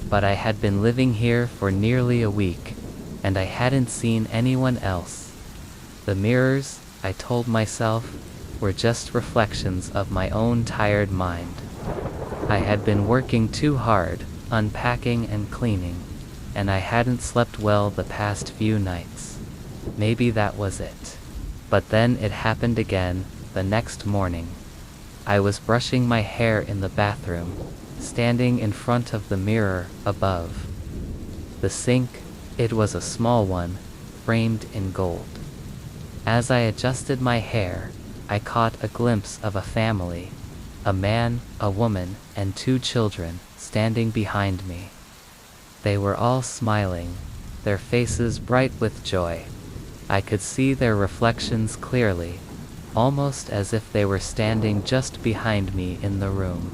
but I had been living here for nearly a week, and I hadn't seen anyone else. The mirrors, I told myself, were just reflections of my own tired mind. I had been working too hard, unpacking and cleaning, and I hadn't slept well the past few nights. Maybe that was it. But then it happened again, the next morning. I was brushing my hair in the bathroom, standing in front of the mirror above the sink. It was a small one, framed in gold. As I adjusted my hair, I caught a glimpse of a family, a man, a woman, and 2 children, standing behind me. They were all smiling, their faces bright with joy. I could see their reflections clearly, almost as if they were standing just behind me in the room.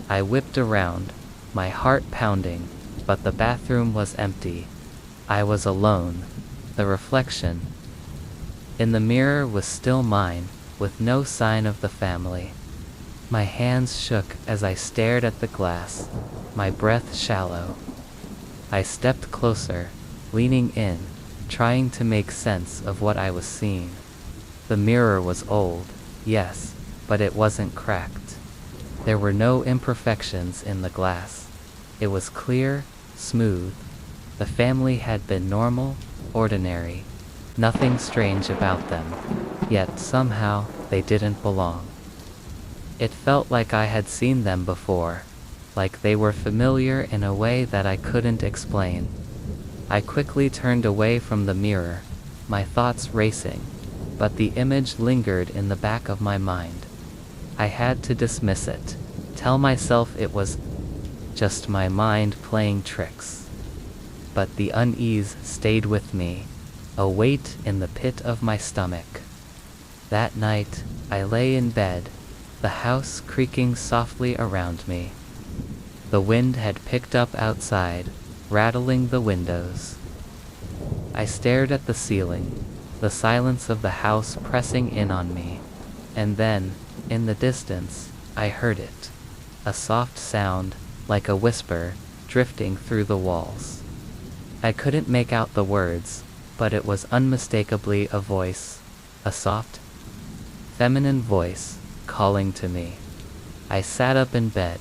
I whipped around, my heart pounding, but the bathroom was empty. I was alone. The reflection in the mirror was still mine, with no sign of the family. My hands shook as I stared at the glass, my breath shallow. I stepped closer, leaning in, trying to make sense of what I was seeing. The mirror was old, yes, but it wasn't cracked. There were no imperfections in the glass. It was clear, smooth. The family had been normal, ordinary. Nothing strange about them, yet somehow they didn't belong. It felt like I had seen them before, like they were familiar in a way that I couldn't explain. I quickly turned away from the mirror, my thoughts racing, but the image lingered in the back of my mind. I had to dismiss it, tell myself it was just my mind playing tricks. But the unease stayed with me, a weight in the pit of my stomach. That night, I lay in bed, the house creaking softly around me. The wind had picked up outside, rattling the windows. I stared at the ceiling, the silence of the house pressing in on me. And then, in the distance, I heard it. A soft sound, like a whisper, drifting through the walls. I couldn't make out the words, but it was unmistakably a voice, a soft, feminine voice, calling to me. I sat up in bed,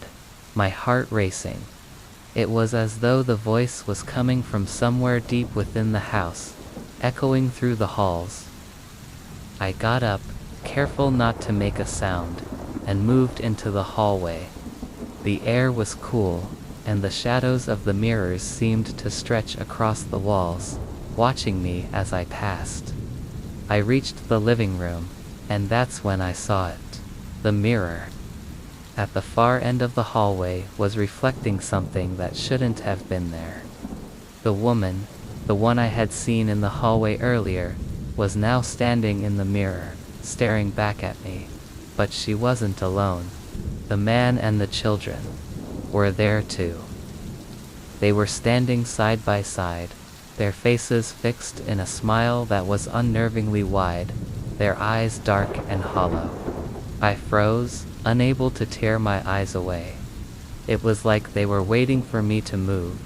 my heart racing. It was as though the voice was coming from somewhere deep within the house, echoing through the halls. I got up, careful not to make a sound, and moved into the hallway. The air was cool, and the shadows of the mirrors seemed to stretch across the walls, watching me as I passed. I reached the living room, and that's when I saw it. The mirror, at the far end of the hallway, was reflecting something that shouldn't have been there. The woman, the one I had seen in the hallway earlier, was now standing in the mirror, staring back at me. But she wasn't alone. The man and the children were there too. They were standing side by side, their faces fixed in a smile that was unnervingly wide, their eyes dark and hollow. I froze, unable to tear my eyes away. It was like they were waiting for me to move,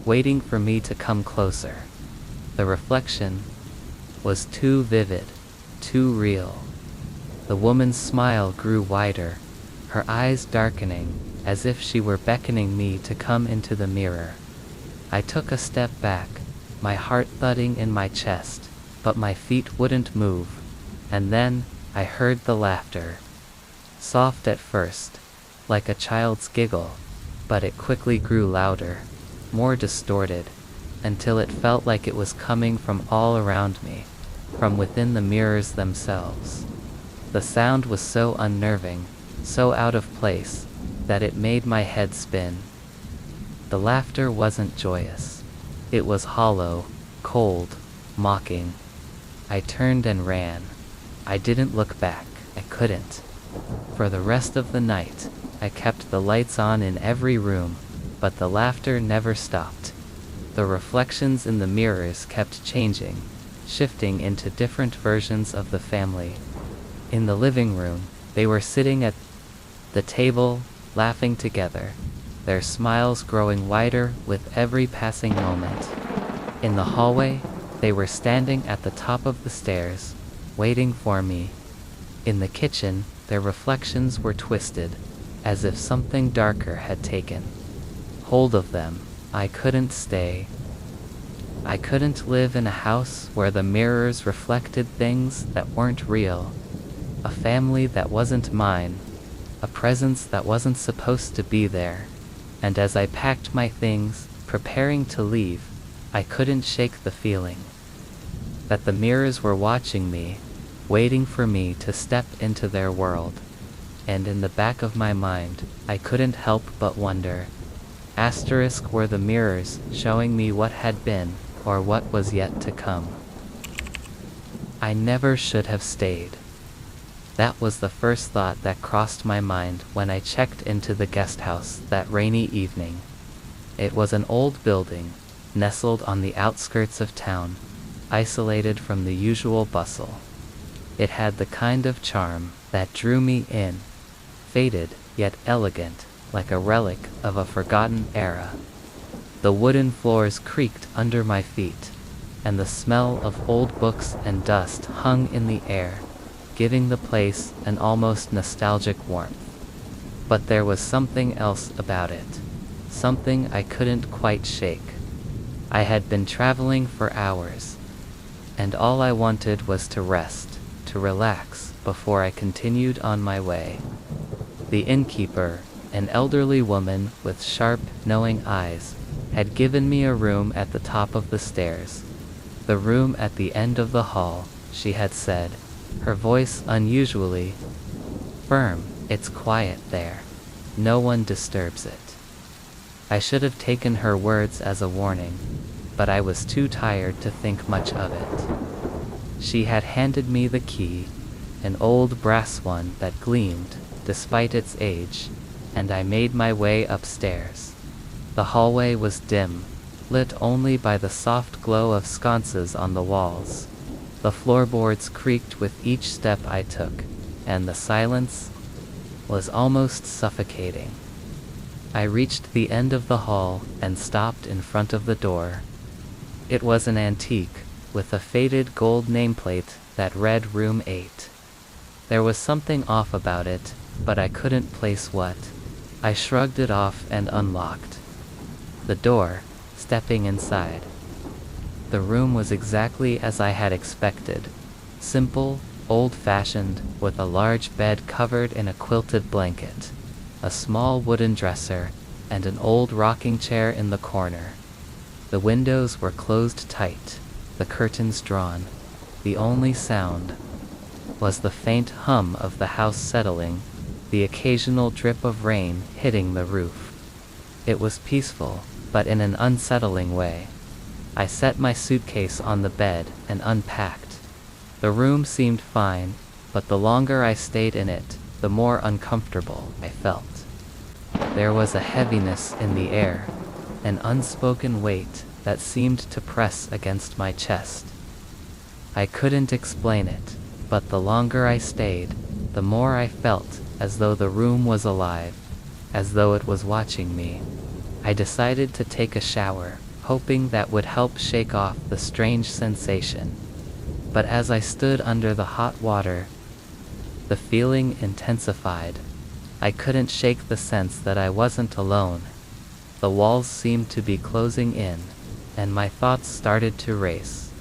waiting for me to come closer. The reflection was too vivid, too real. The woman's smile grew wider, her eyes darkening, as if she were beckoning me to come into the mirror. I took a step back, my heart thudding in my chest, but my feet wouldn't move. And then, I heard the laughter. Soft at first, like a child's giggle, but it quickly grew louder, more distorted, until it felt like it was coming from all around me, from within the mirrors themselves. The sound was so unnerving, so out of place, that it made my head spin. The laughter wasn't joyous. It was hollow, cold, mocking. I turned and ran. I didn't look back. I couldn't. For the rest of the night, I kept the lights on in every room, but the laughter never stopped. The reflections in the mirrors kept changing, shifting into different versions of the family. In the living room, they were sitting at the table, laughing together. their smiles growing wider with every passing moment. In the hallway, they were standing at the top of the stairs, waiting for me. In the kitchen, their reflections were twisted, as if something darker had taken hold of them. I couldn't stay. I couldn't live in a house where the mirrors reflected things that weren't real, a family that wasn't mine, a presence that wasn't supposed to be there. And as I packed my things, preparing to leave, I couldn't shake the feeling that the mirrors were watching me, waiting for me to step into their world. And in the back of my mind, I couldn't help but wonder, were the mirrors showing me what had been, or what was yet to come? I never should have stayed. That was the first thought that crossed my mind when I checked into the guest house that rainy evening. It was an old building, nestled on the outskirts of town, isolated from the usual bustle. It had the kind of charm that drew me in, faded yet elegant, like a relic of a forgotten era. The wooden floors creaked under my feet, and the smell of old books and dust hung in the air, giving the place an almost nostalgic warmth. But there was something else about it, something I couldn't quite shake. I had been traveling for hours, and all I wanted was to rest, to relax, before I continued on my way. The innkeeper, an elderly woman with sharp, knowing eyes, had given me a room at the top of the stairs. The room at the end of the hall, she had said, her voice unusually firm. It's quiet there. No one disturbs it. I should have taken her words as a warning, but I was too tired to think much of it. She had handed me the key, an old brass one that gleamed, despite its age, and I made my way upstairs. The hallway was dim, lit only by the soft glow of sconces on the walls. The floorboards creaked with each step I took, and the silence was almost suffocating. I reached the end of the hall and stopped in front of the door. It was an antique, with a faded gold nameplate that read Room 8. There was something off about it, but I couldn't place what. I shrugged it off and unlocked the door, stepping inside. The room was exactly as I had expected. Simple, old-fashioned, with a large bed covered in a quilted blanket, a small wooden dresser, and an old rocking chair in the corner. The windows were closed tight, the curtains drawn. The only sound was the faint hum of the house settling, the occasional drip of rain hitting the roof. It was peaceful, but in an unsettling way. I set my suitcase on the bed and unpacked. The room seemed fine, but the longer I stayed in it, the more uncomfortable I felt. There was a heaviness in the air, an unspoken weight that seemed to press against my chest. I couldn't explain it, but the longer I stayed, the more I felt as though the room was alive, as though it was watching me. I decided to take a shower, hoping that would help shake off the strange sensation. But as I stood under the hot water, the feeling intensified. I couldn't shake the sense that I wasn't alone. The walls seemed to be closing in, and my thoughts started to race.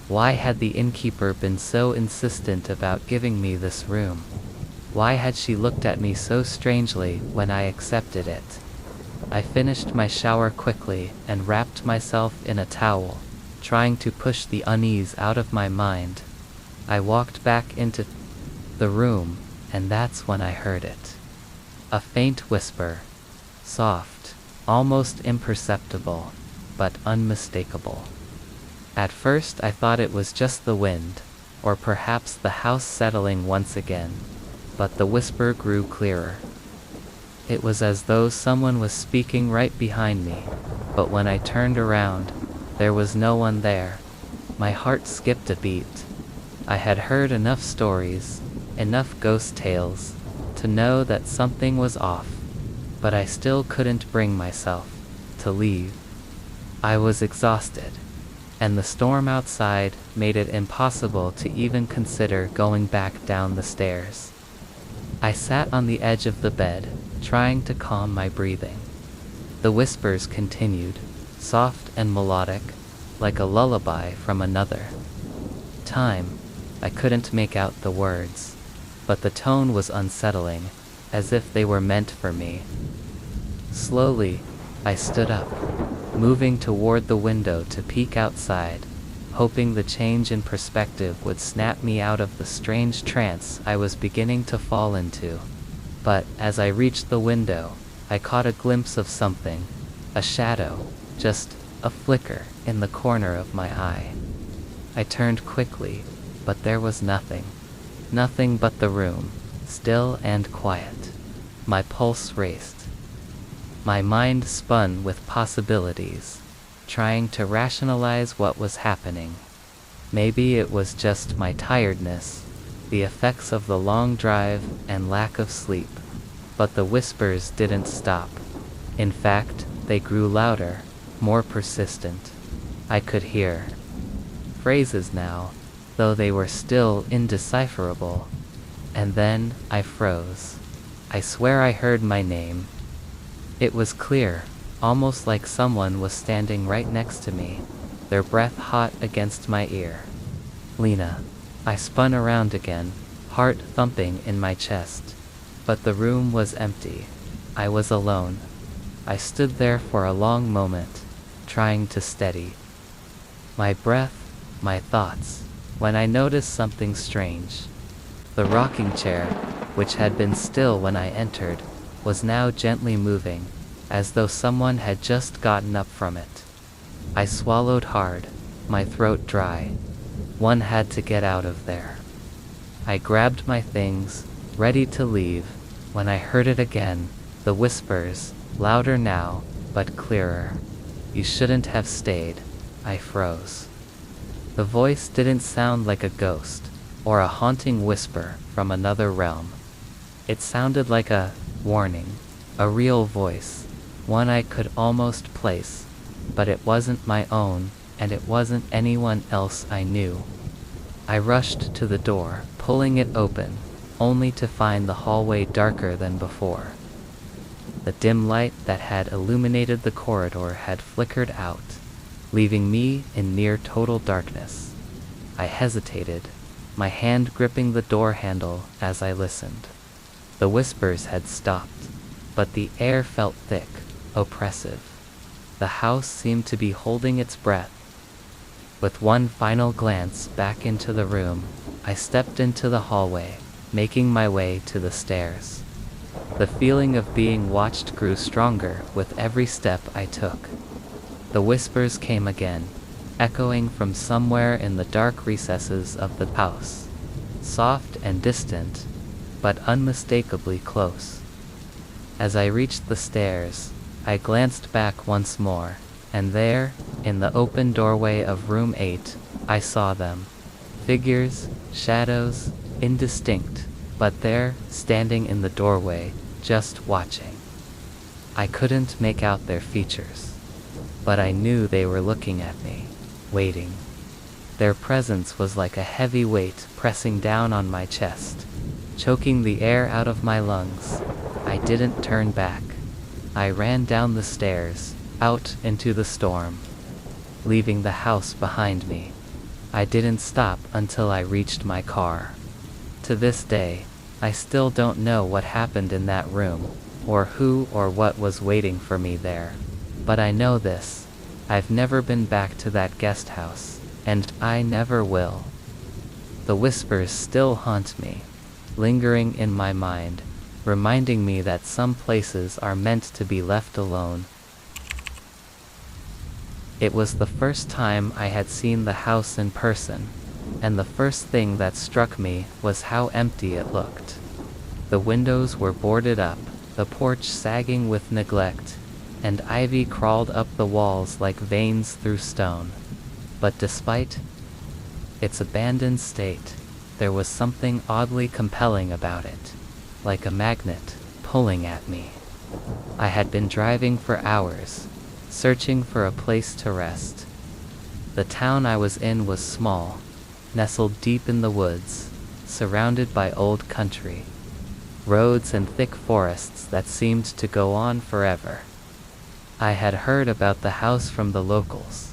Why had the innkeeper been so insistent about giving me this room? Why had she looked at me so strangely when I accepted it? I finished my shower quickly and wrapped myself in a towel, trying to push the unease out of my mind. I walked back into the room, and that's when I heard it. A faint whisper, soft, almost imperceptible, but unmistakable. At first I thought it was just the wind, or perhaps the house settling once again, but the whisper grew clearer. It was as though someone was speaking right behind me, but when I turned around, there was no one there. My heart skipped a beat. I had heard enough stories, enough ghost tales, to know that something was off. but I still couldn't bring myself to leave. I was exhausted, and the storm outside made it impossible to even consider going back down the stairs. I sat on the edge of the bed, trying to calm my breathing. The whispers continued, soft and melodic, like a lullaby from another time. I couldn't make out the words, but the tone was unsettling, as if they were meant for me. Slowly, I stood up, moving toward the window to peek outside, hoping the change in perspective would snap me out of the strange trance I was beginning to fall into. But as I reached the window, I caught a glimpse of something, a shadow, just a flicker in the corner of my eye. I turned quickly, but there was nothing. Nothing but the room, still and quiet. My pulse raced. My mind spun with possibilities, trying to rationalize what was happening. Maybe it was just my tiredness, the effects of the long drive and lack of sleep. But the whispers didn't stop. In fact, they grew louder, more persistent. I could hear phrases now, though they were still indecipherable. And then I froze. I swear I heard my name. It was clear, almost like someone was standing right next to me, their breath hot against my ear. Lena. I spun around again, heart thumping in my chest. But the room was empty. I was alone. I stood there for a long moment, trying to steady my breath, my thoughts, when I noticed something strange. The rocking chair, which had been still when I entered, was now gently moving, as though someone had just gotten up from it. I swallowed hard, my throat dry. One had to get out of there. I grabbed my things, ready to leave, when I heard it again, the whispers, louder now, but clearer. You shouldn't have stayed. I froze. The voice didn't sound like a ghost, or a haunting whisper from another realm. It sounded like a warning, a real voice, one I could almost place, but it wasn't my own, and it wasn't anyone else I knew. I rushed to the door, pulling it open, only to find the hallway darker than before. The dim light that had illuminated the corridor had flickered out, leaving me in near total darkness. I hesitated, my hand gripping the door handle as I listened. The whispers had stopped, but the air felt thick, oppressive. The house seemed to be holding its breath. With one final glance back into the room, I stepped into the hallway, making my way to the stairs. The feeling of being watched grew stronger with every step I took. The whispers came again, echoing from somewhere in the dark recesses of the house. Soft and distant, but unmistakably close. As I reached the stairs, I glanced back once more, and there, in the open doorway of room 8, I saw them. Figures, shadows, indistinct, but there, standing in the doorway, just watching. I couldn't make out their features, but I knew they were looking at me, waiting. Their presence was like a heavy weight pressing down on my chest, choking the air out of my lungs. I didn't turn back. I ran down the stairs, out into the storm, leaving the house behind me. I didn't stop until I reached my car. To this day, I still don't know what happened in that room, or who or what was waiting for me there. But I know this: I've never been back to that guest house, and I never will. The whispers still haunt me, lingering in my mind, reminding me that some places are meant to be left alone. It was the first time I had seen the house in person, and the first thing that struck me was how empty it looked. The windows were boarded up, the porch sagging with neglect, and ivy crawled up the walls like veins through stone. But despite its abandoned state, there was something oddly compelling about it, like a magnet pulling at me. I had been driving for hours, searching for a place to rest. The town I was in was small, nestled deep in the woods, surrounded by old country, roads and thick forests that seemed to go on forever. I had heard about the house from the locals,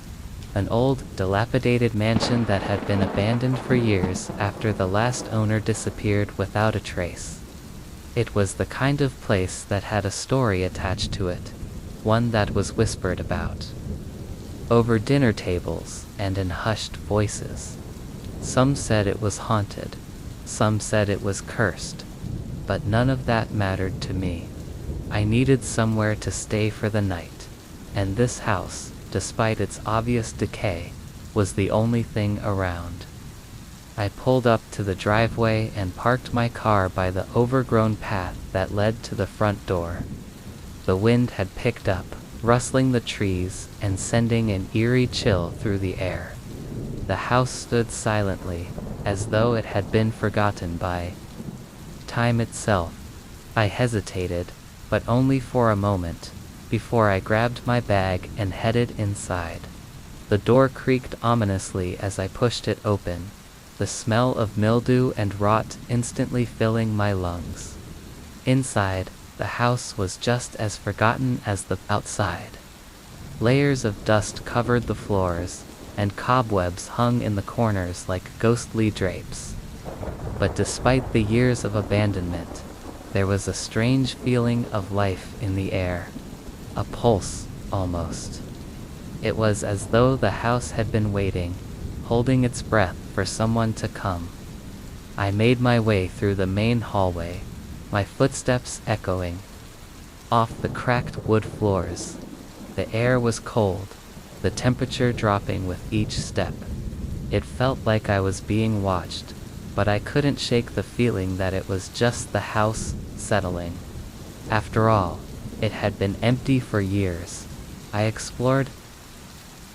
an old, dilapidated mansion that had been abandoned for years after the last owner disappeared without a trace. It was the kind of place that had a story attached to it, one that was whispered about over dinner tables and in hushed voices. Some said it was haunted, some said it was cursed, but none of that mattered to me. I needed somewhere to stay for the night, and this house, despite its obvious decay, was the only thing around. I pulled up to the driveway and parked my car by the overgrown path that led to the front door. The wind had picked up, rustling the trees and sending an eerie chill through the air. The house stood silently, as though it had been forgotten by time itself. I hesitated, but only for a moment, before I grabbed my bag and headed inside. The door creaked ominously as I pushed it open, the smell of mildew and rot instantly filling my lungs. Inside, the house was just as forgotten as the outside. Layers of dust covered the floors, and cobwebs hung in the corners like ghostly drapes. But despite the years of abandonment, there was a strange feeling of life in the air. A pulse, almost. It was as though the house had been waiting, holding its breath for someone to come. I made my way through the main hallway, my footsteps echoing off the cracked wood floors. The air was cold, the temperature dropping with each step. It felt like I was being watched, but I couldn't shake the feeling that it was just the house settling. After all, it had been empty for years. I explored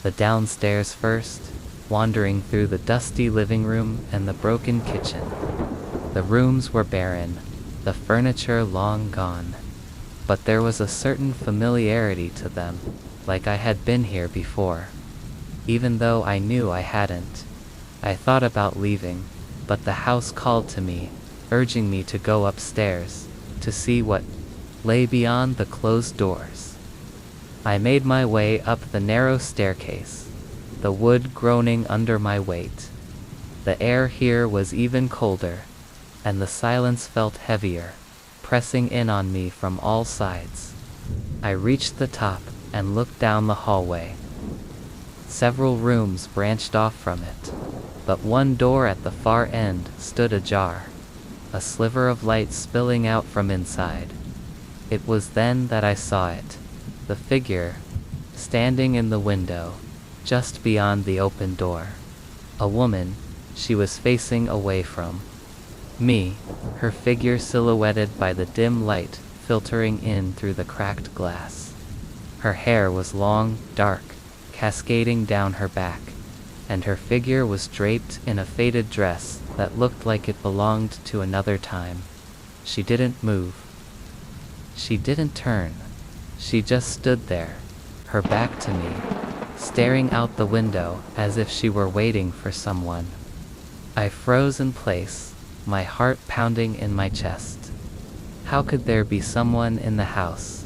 the downstairs first, wandering through the dusty living room and the broken kitchen. The rooms were barren, the furniture long gone, but there was a certain familiarity to them, like I had been here before. Even though I knew I hadn't. I thought about leaving, but the house called to me, urging me to go upstairs, to see what lay beyond the closed doors. I made my way up the narrow staircase, the wood groaning under my weight. The air here was even colder, and the silence felt heavier, pressing in on me from all sides. I reached the top and looked down the hallway. Several rooms branched off from it, but one door at the far end stood ajar, a sliver of light spilling out from inside. It was then that I saw it, the figure, standing in the window, just beyond the open door. A woman, she was facing away from me, her figure silhouetted by the dim light filtering in through the cracked glass. Her hair was long, dark, cascading down her back, and her figure was draped in a faded dress that looked like it belonged to another time. She didn't move. She didn't turn. She just stood there, her back to me, staring out the window as if she were waiting for someone. I froze in place, my heart pounding in my chest. How could there be someone in the house?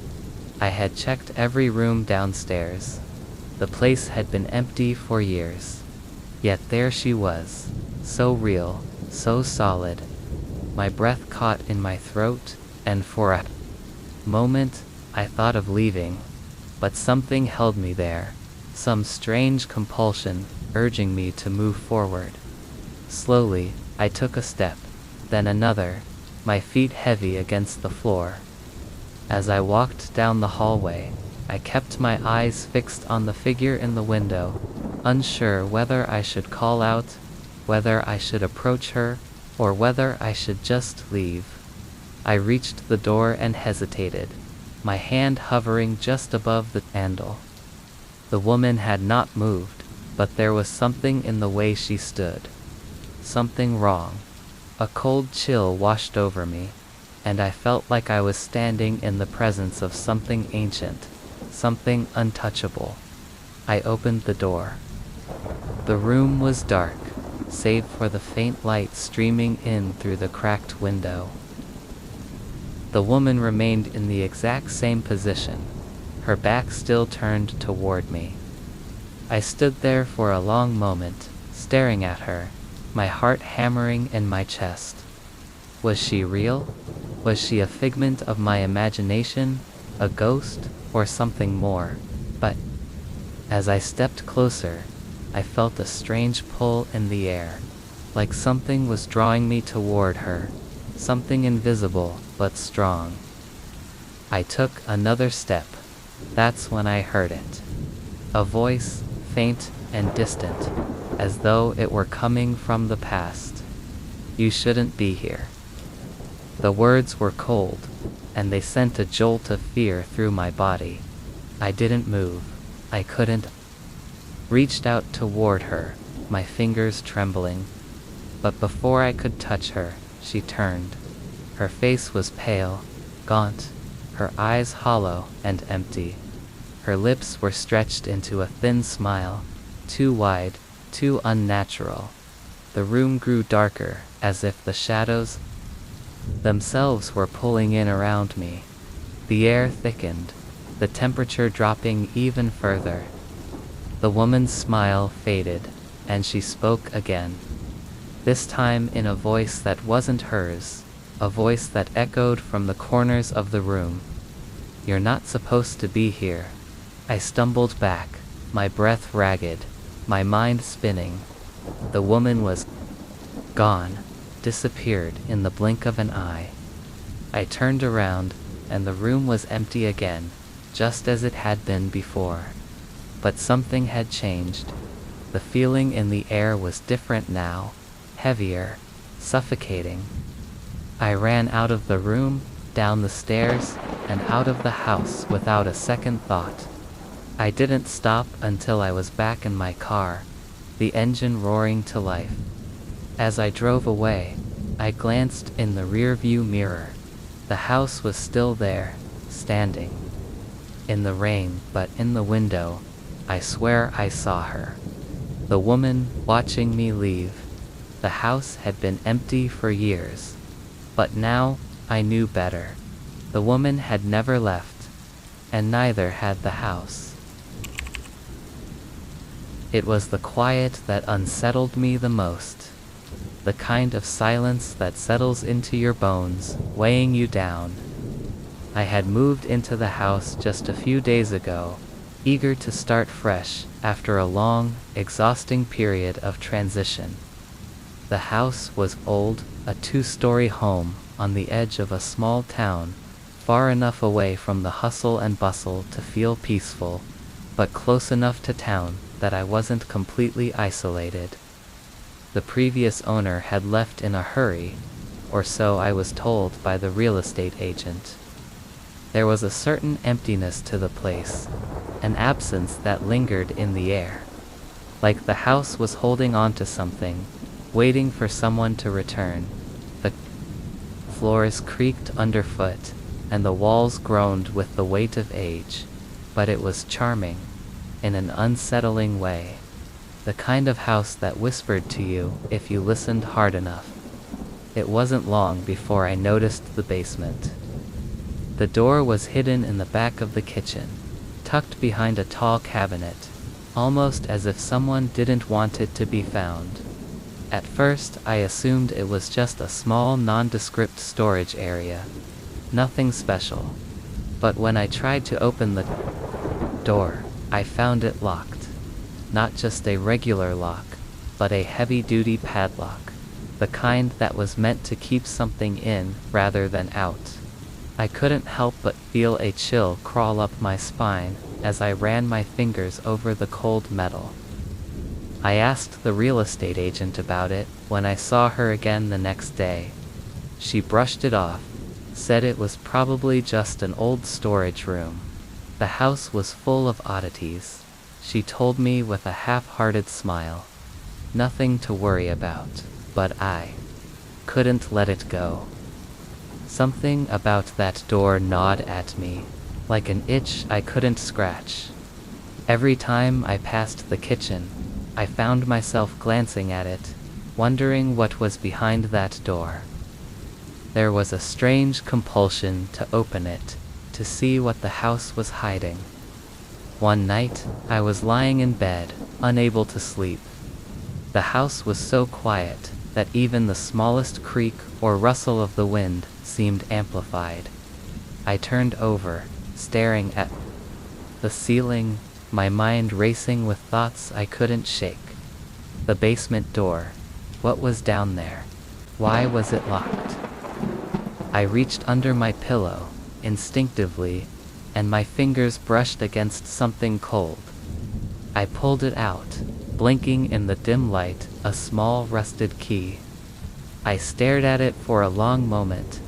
I had checked every room downstairs. The place had been empty for years. Yet there she was, so real, so solid. My breath caught in my throat, and for a moment, I thought of leaving, but something held me there, some strange compulsion urging me to move forward. Slowly, I took a step, then another, my feet heavy against the floor. As I walked down the hallway, I kept my eyes fixed on the figure in the window, unsure whether I should call out, whether I should approach her, or whether I should just leave. I reached the door and hesitated, my hand hovering just above the handle. The woman had not moved, but there was something in the way she stood. Something wrong. A cold chill washed over me. and I felt like I was standing in the presence of something ancient, something untouchable. I opened the door. The room was dark, save for the faint light streaming in through the cracked window. The woman remained in the exact same position, her back still turned toward me. I stood there for a long moment, staring at her, my heart hammering in my chest. Was she real? Was she a figment of my imagination, a ghost, or something more? But as I stepped closer, I felt a strange pull in the air, like something was drawing me toward her, something invisible but strong. I took another step. That's when I heard it. A voice, faint and distant, as though it were coming from the past. "You shouldn't be here." The words were cold, and they sent a jolt of fear through my body. I didn't move. I couldn't. Reached out toward her, my fingers trembling. But before I could touch her, she turned. Her face was pale, gaunt, her eyes hollow and empty. Her lips were stretched into a thin smile, too wide, too unnatural. The room grew darker, as if the shadows themselves were pulling in around me. The air thickened, the temperature dropping even further. The woman's smile faded, and she spoke again. This time in a voice that wasn't hers, a voice that echoed from the corners of the room. "You're not supposed to be here." I stumbled back, my breath ragged, my mind spinning. The woman was gone, disappeared in the blink of an eye. I turned around, and the room was empty again, just as it had been before. But something had changed. The feeling in the air was different now, heavier, suffocating. I ran out of the room, down the stairs, and out of the house without a second thought. I didn't stop until I was back in my car, the engine roaring to life. As I drove away, I glanced in the rearview mirror. The house was still there, standing. In the rain, but in the window, I swear I saw her. The woman watching me leave. The house had been empty for years. But now, I knew better. The woman had never left, and neither had the house. It was the quiet that unsettled me the most. The kind of silence that settles into your bones, weighing you down. I had moved into the house just a few days ago, eager to start fresh after a long, exhausting period of transition. The house was old, a 2-story home on the edge of a small town, far enough away from the hustle and bustle to feel peaceful, but close enough to town that I wasn't completely isolated. The previous owner had left in a hurry, or so I was told by the real estate agent. There was a certain emptiness to the place, an absence that lingered in the air. Like the house was holding on to something, waiting for someone to return. The floors creaked underfoot, and the walls groaned with the weight of age, but it was charming, in an unsettling way. The kind of house that whispered to you if you listened hard enough. It wasn't long before I noticed the basement. The door was hidden in the back of the kitchen, tucked behind a tall cabinet, almost as if someone didn't want it to be found. At first, I assumed it was just a small nondescript storage area. Nothing special. But when I tried to open the door, I found it locked. Not just a regular lock, but a heavy-duty padlock. The kind that was meant to keep something in rather than out. I couldn't help but feel a chill crawl up my spine as I ran my fingers over the cold metal. I asked the real estate agent about it when I saw her again the next day. She brushed it off, said it was probably just an old storage room. The house was full of oddities, she told me with a half-hearted smile. Nothing to worry about, but I couldn't let it go. Something about that door gnawed at me, like an itch I couldn't scratch. Every time I passed the kitchen, I found myself glancing at it, wondering what was behind that door. There was a strange compulsion to open it, to see what the house was hiding. One night, I was lying in bed, unable to sleep. The house was so quiet that even the smallest creak or rustle of the wind seemed amplified. I turned over, staring at the ceiling, my mind racing with thoughts I couldn't shake. The basement door. What was down there? Why was it locked? I reached under my pillow, instinctively, and my fingers brushed against something cold. I pulled it out, blinking in the dim light, a small rusted key. I stared at it for a long moment,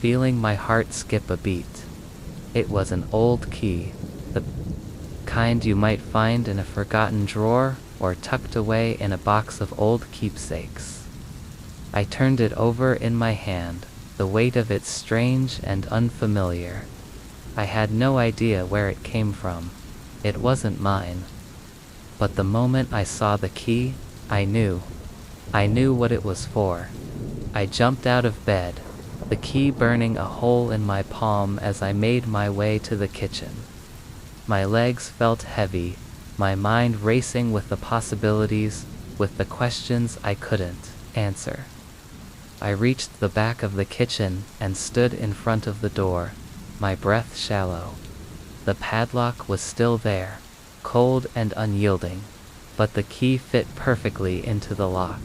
feeling my heart skip a beat. It was an old key, the kind you might find in a forgotten drawer or tucked away in a box of old keepsakes. I turned it over in my hand, the weight of it strange and unfamiliar. I had no idea where it came from. It wasn't mine. But the moment I saw the key, I knew. I knew what it was for. I jumped out of bed, the key burning a hole in my palm as I made my way to the kitchen. My legs felt heavy, my mind racing with the possibilities, with the questions I couldn't answer. I reached the back of the kitchen and stood in front of the door, my breath shallow. The padlock was still there, cold and unyielding, but the key fit perfectly into the lock.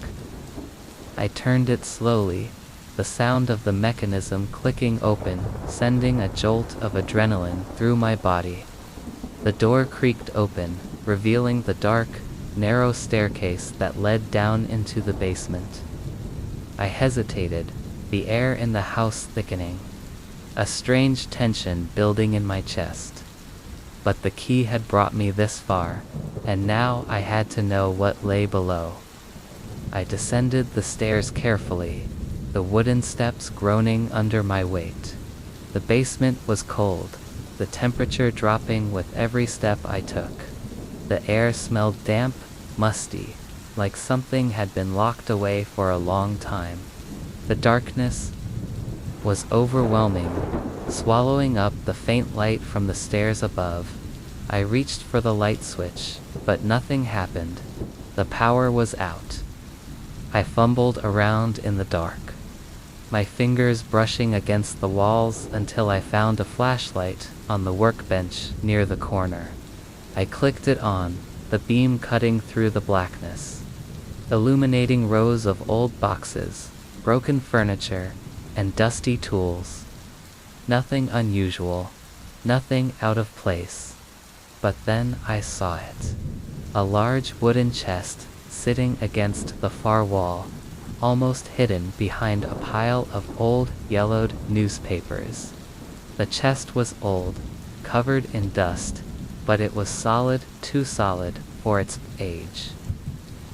I turned it slowly, the sound of the mechanism clicking open, sending a jolt of adrenaline through my body. The door creaked open, revealing the dark, narrow staircase that led down into the basement. I hesitated, the air in the house thickening, a strange tension building in my chest. But the key had brought me this far, and now I had to know what lay below. I descended the stairs carefully, the wooden steps groaning under my weight. The basement was cold, the temperature dropping with every step I took. The air smelled damp, musty, like something had been locked away for a long time. The darkness was overwhelming, swallowing up the faint light from the stairs above. I reached for the light switch, but nothing happened. The power was out. I fumbled around in the dark, my fingers brushing against the walls until I found a flashlight on the workbench near the corner. I clicked it on, the beam cutting through the blackness, illuminating rows of old boxes, broken furniture, and dusty tools. Nothing unusual, nothing out of place. But then I saw it. A large wooden chest sitting against the far wall, almost hidden behind a pile of old, yellowed newspapers. The chest was old, covered in dust, but it was solid, too solid for its age.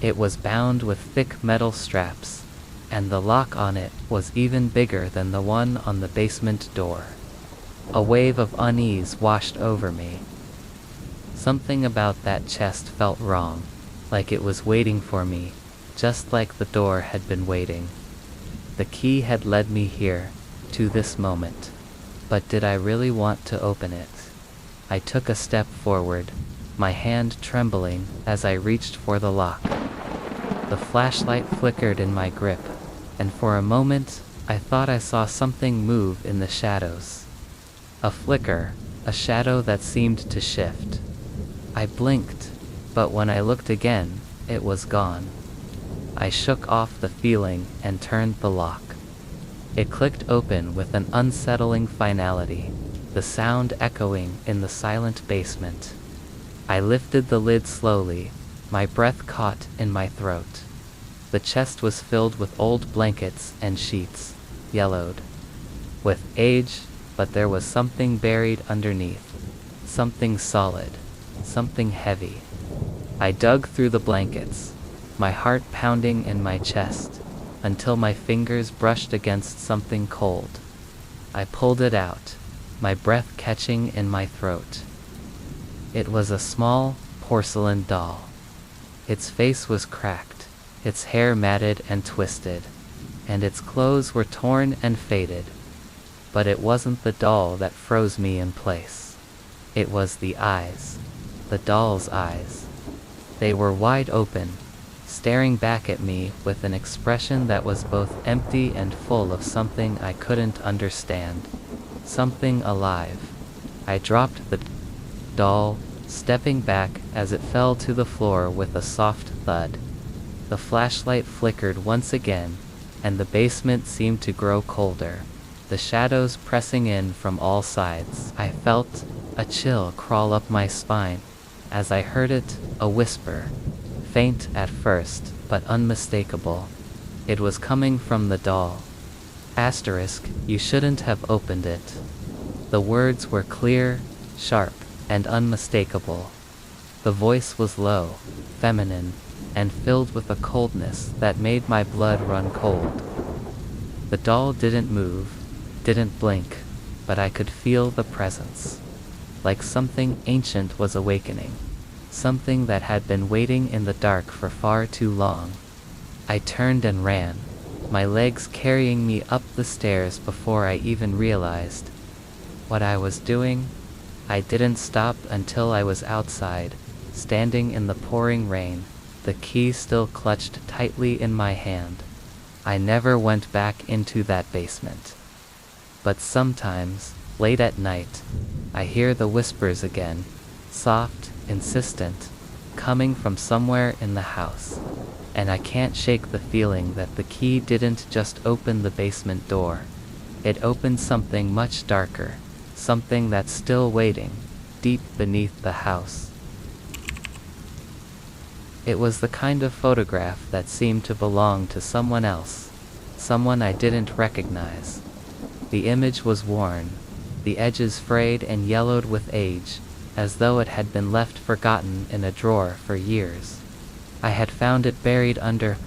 It was bound with thick metal straps, and the lock on it was even bigger than the one on the basement door. A wave of unease washed over me. Something about that chest felt wrong, like it was waiting for me, just like the door had been waiting. The key had led me here, to this moment. But did I really want to open it? I took a step forward, my hand trembling as I reached for the lock. The flashlight flickered in my grip, and for a moment, I thought I saw something move in the shadows. A flicker, a shadow that seemed to shift. I blinked, but when I looked again, it was gone. I shook off the feeling and turned the lock. It clicked open with an unsettling finality, the sound echoing in the silent basement. I lifted the lid slowly, my breath caught in my throat. The chest was filled with old blankets and sheets, yellowed with age, but there was something buried underneath, something solid, something heavy. I dug through the blankets, my heart pounding in my chest, until my fingers brushed against something cold. I pulled it out, my breath catching in my throat. It was a small, porcelain doll. Its face was cracked, its hair matted and twisted, and its clothes were torn and faded. But it wasn't the doll that froze me in place. It was the eyes. The doll's eyes. They were wide open, staring back at me with an expression that was both empty and full of something I couldn't understand. Something alive. I dropped the doll, stepping back as it fell to the floor with a soft thud. The flashlight flickered once again, and the basement seemed to grow colder, the shadows pressing in from all sides. I felt a chill crawl up my spine as I heard it, a whisper, faint at first, but unmistakable. It was coming from the doll. Asterisk, you shouldn't have opened it. The words were clear, sharp, and unmistakable. The voice was low, feminine, and filled with a coldness that made my blood run cold. The doll didn't move, didn't blink, but I could feel the presence. Like something ancient was awakening. Something that had been waiting in the dark for far too long. I turned and ran, my legs carrying me up the stairs before I even realized what I was doing. I didn't stop until I was outside, standing in the pouring rain, the key still clutched tightly in my hand. I never went back into that basement. But sometimes, late at night, I hear the whispers again, soft, insistent, coming from somewhere in the house. And I can't shake the feeling that the key didn't just open the basement door. It opened something much darker, something that's still waiting, deep beneath the house. It was the kind of photograph that seemed to belong to someone else, someone I didn't recognize. The image was worn, the edges frayed and yellowed with age, as though it had been left forgotten in a drawer for years. I had found it buried under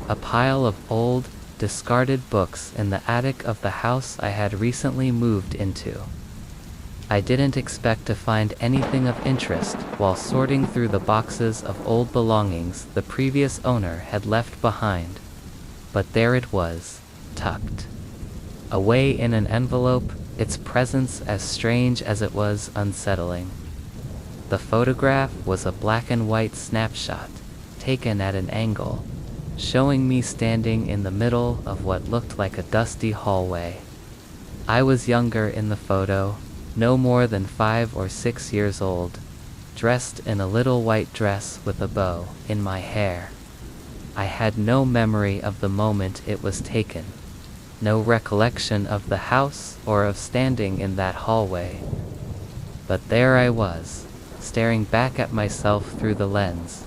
a pile of old, discarded books in the attic of the house I had recently moved into. I didn't expect to find anything of interest while sorting through the boxes of old belongings the previous owner had left behind. But there it was, tucked away in an envelope, its presence as strange as it was unsettling. The photograph was a black and white snapshot, taken at an angle, showing me standing in the middle of what looked like a dusty hallway. I was younger in the photo, no more than 5 or 6 years old, dressed in a little white dress with a bow in my hair. I had no memory of the moment it was taken, no recollection of the house or of standing in that hallway. But there I was, staring back at myself through the lens,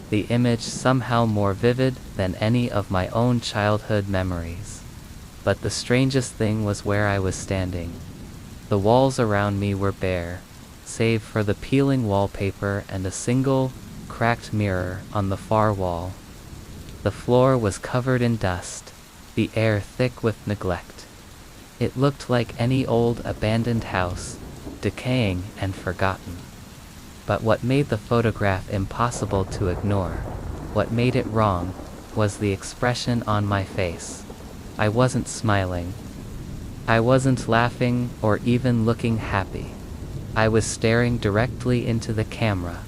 the image somehow more vivid than any of my own childhood memories. But the strangest thing was where I was standing. The walls around me were bare, save for the peeling wallpaper and a single, cracked mirror on the far wall. The floor was covered in dust, the air thick with neglect. It looked like any old abandoned house, decaying and forgotten. But what made the photograph impossible to ignore, what made it wrong, was the expression on my face. I wasn't smiling. I wasn't laughing or even looking happy. I was staring directly into the camera,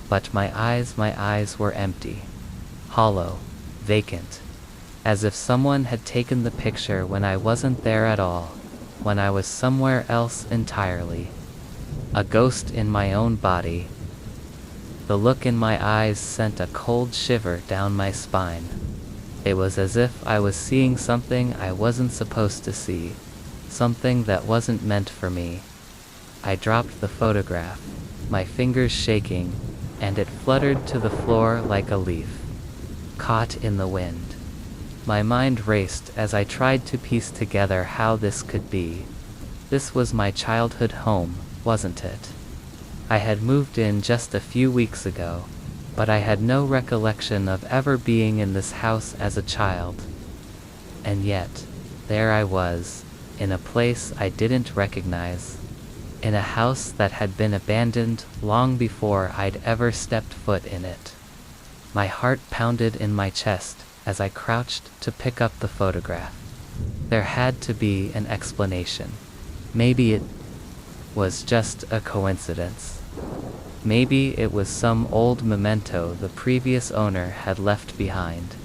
but my eyes were empty, hollow, vacant, as if someone had taken the picture when I wasn't there at all, when I was somewhere else entirely. A ghost in my own body. The look in my eyes sent a cold shiver down my spine. It was as if I was seeing something I wasn't supposed to see, something that wasn't meant for me. I dropped the photograph, my fingers shaking, and it fluttered to the floor like a leaf, caught in the wind. My mind raced as I tried to piece together how this could be. This was my childhood home, wasn't it? I had moved in just a few weeks ago, but I had no recollection of ever being in this house as a child. And yet, there I was, in a place I didn't recognize, in a house that had been abandoned long before I'd ever stepped foot in it. My heart pounded in my chest as I crouched to pick up the photograph. There had to be an explanation. Maybe it was just a coincidence. Maybe it was some old memento the previous owner had left behind.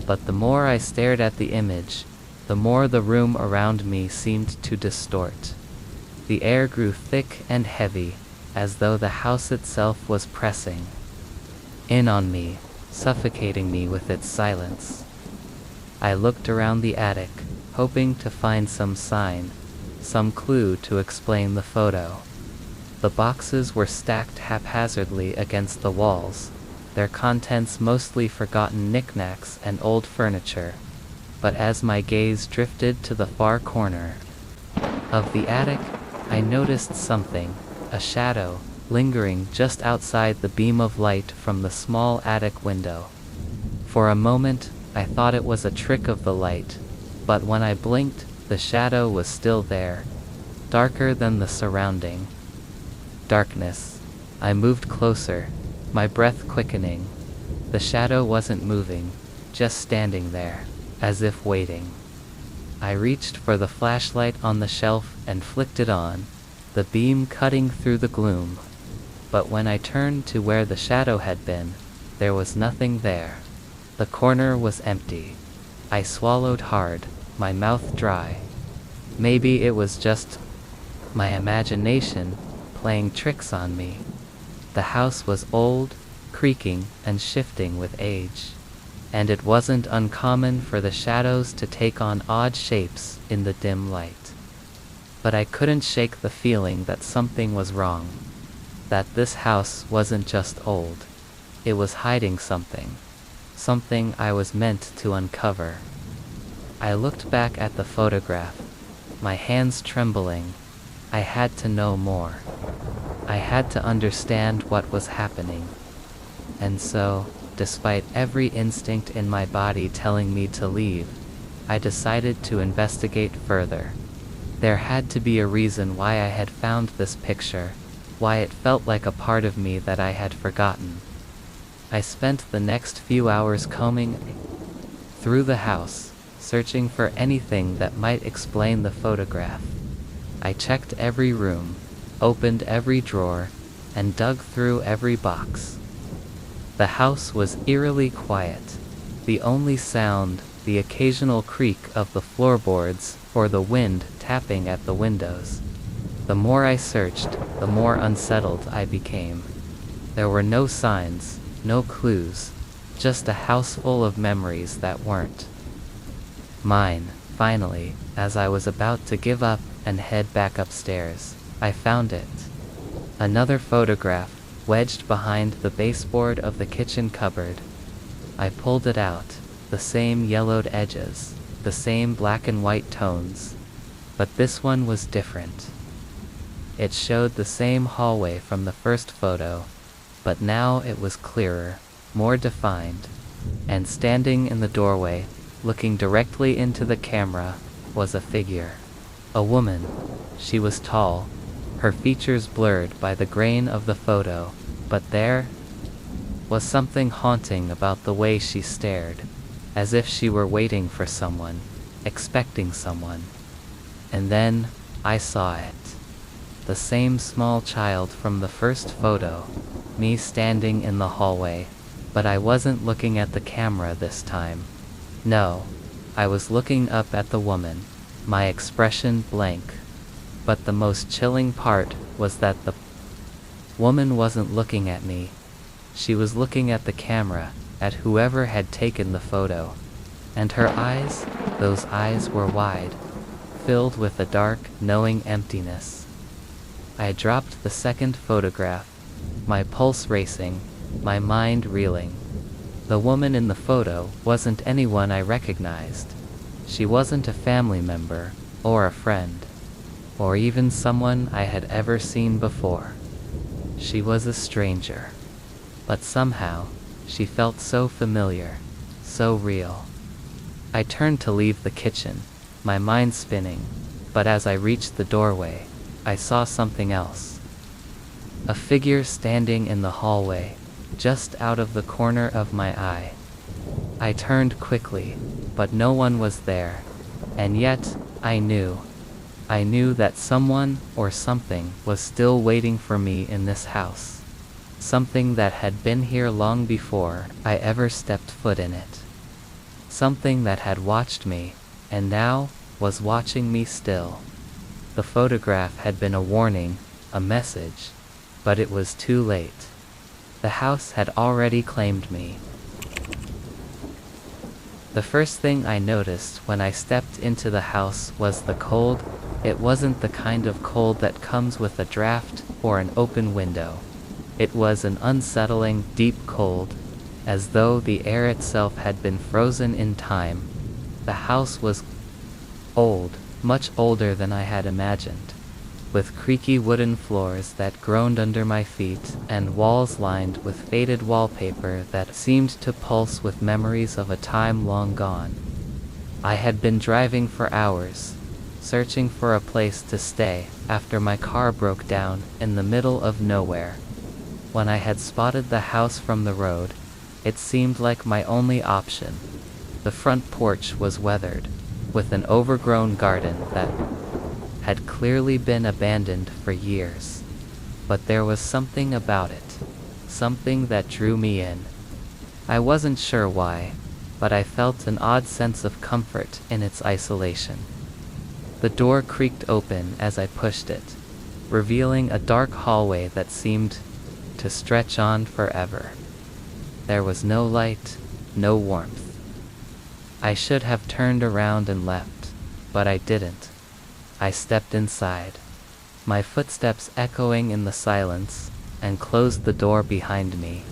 But the more I stared at the image, the more the room around me seemed to distort. The air grew thick and heavy, as though the house itself was pressing in on me, suffocating me with its silence. I looked around the attic, hoping to find some sign, some clue to explain the photo. The boxes were stacked haphazardly against the walls, their contents mostly forgotten knickknacks and old furniture. But as my gaze drifted to the far corner of the attic, I noticed something, a shadow, lingering just outside the beam of light from the small attic window. For a moment, I thought it was a trick of the light, but when I blinked, the shadow was still there, darker than the surrounding darkness. I moved closer, my breath quickening. The shadow wasn't moving, just standing there, as if waiting. I reached for the flashlight on the shelf and flicked it on, the beam cutting through the gloom. But when I turned to where the shadow had been, there was nothing there. The corner was empty. I swallowed hard, my mouth dry. Maybe it was just my imagination playing tricks on me. The house was old, creaking and shifting with age, and it wasn't uncommon for the shadows to take on odd shapes in the dim light. But I couldn't shake the feeling that something was wrong, that this house wasn't just old, it was hiding something I was meant to uncover. I looked back at the photograph, my hands trembling. I had to know more. I had to understand what was happening. And so, despite every instinct in my body telling me to leave, I decided to investigate further. There had to be a reason why I had found this picture, why it felt like a part of me that I had forgotten. I spent the next few hours combing through the house, searching for anything that might explain the photograph. I checked every room, opened every drawer, and dug through every box. The house was eerily quiet. The only sound, the occasional creak of the floorboards or the wind tapping at the windows. The more I searched, the more unsettled I became. There were no signs, no clues, just a house full of memories that weren't mine. Finally, as I was about to give up and head back upstairs, I found it. Another photograph, wedged behind the baseboard of the kitchen cupboard. I pulled it out, the same yellowed edges, the same black and white tones. But this one was different. It showed the same hallway from the first photo, but now it was clearer, more defined, and standing in the doorway, looking directly into the camera, was a figure. A woman. She was tall, her features blurred by the grain of the photo, but there was something haunting about the way she stared, as if she were waiting for someone, expecting someone. And then, I saw it. The same small child from the first photo, me standing in the hallway, but I wasn't looking at the camera this time. No, I was looking up at the woman, my expression blank. But the most chilling part was that the woman wasn't looking at me. She was looking at the camera, at whoever had taken the photo. And her eyes, those eyes were wide, filled with a dark, knowing emptiness. I dropped the second photograph, my pulse racing, my mind reeling. The woman in the photo wasn't anyone I recognized. She wasn't a family member, or a friend, or even someone I had ever seen before. She was a stranger. But somehow, she felt so familiar, so real. I turned to leave the kitchen, my mind spinning, but as I reached the doorway, I saw something else. A figure standing in the hallway, just out of the corner of my eye. I turned quickly, but no one was there, and yet, I knew that someone or something was still waiting for me in this house. Something that had been here long before I ever stepped foot in it. Something that had watched me, and now was watching me still. The photograph had been a warning, a message, but it was too late. The house had already claimed me. The first thing I noticed when I stepped into the house was the cold. It wasn't the kind of cold that comes with a draft or an open window. It was an unsettling, deep cold, as though the air itself had been frozen in time. The house was old, much older than I had imagined, with creaky wooden floors that groaned under my feet and walls lined with faded wallpaper that seemed to pulse with memories of a time long gone. I had been driving for hours, searching for a place to stay after my car broke down in the middle of nowhere. When I had spotted the house from the road, it seemed like my only option. The front porch was weathered, with an overgrown garden that had clearly been abandoned for years. But there was something about it, something that drew me in. I wasn't sure why, but I felt an odd sense of comfort in its isolation. The door creaked open as I pushed it, revealing a dark hallway that seemed to stretch on forever. There was no light, no warmth. I should have turned around and left, but I didn't. I stepped inside, my footsteps echoing in the silence, and closed the door behind me.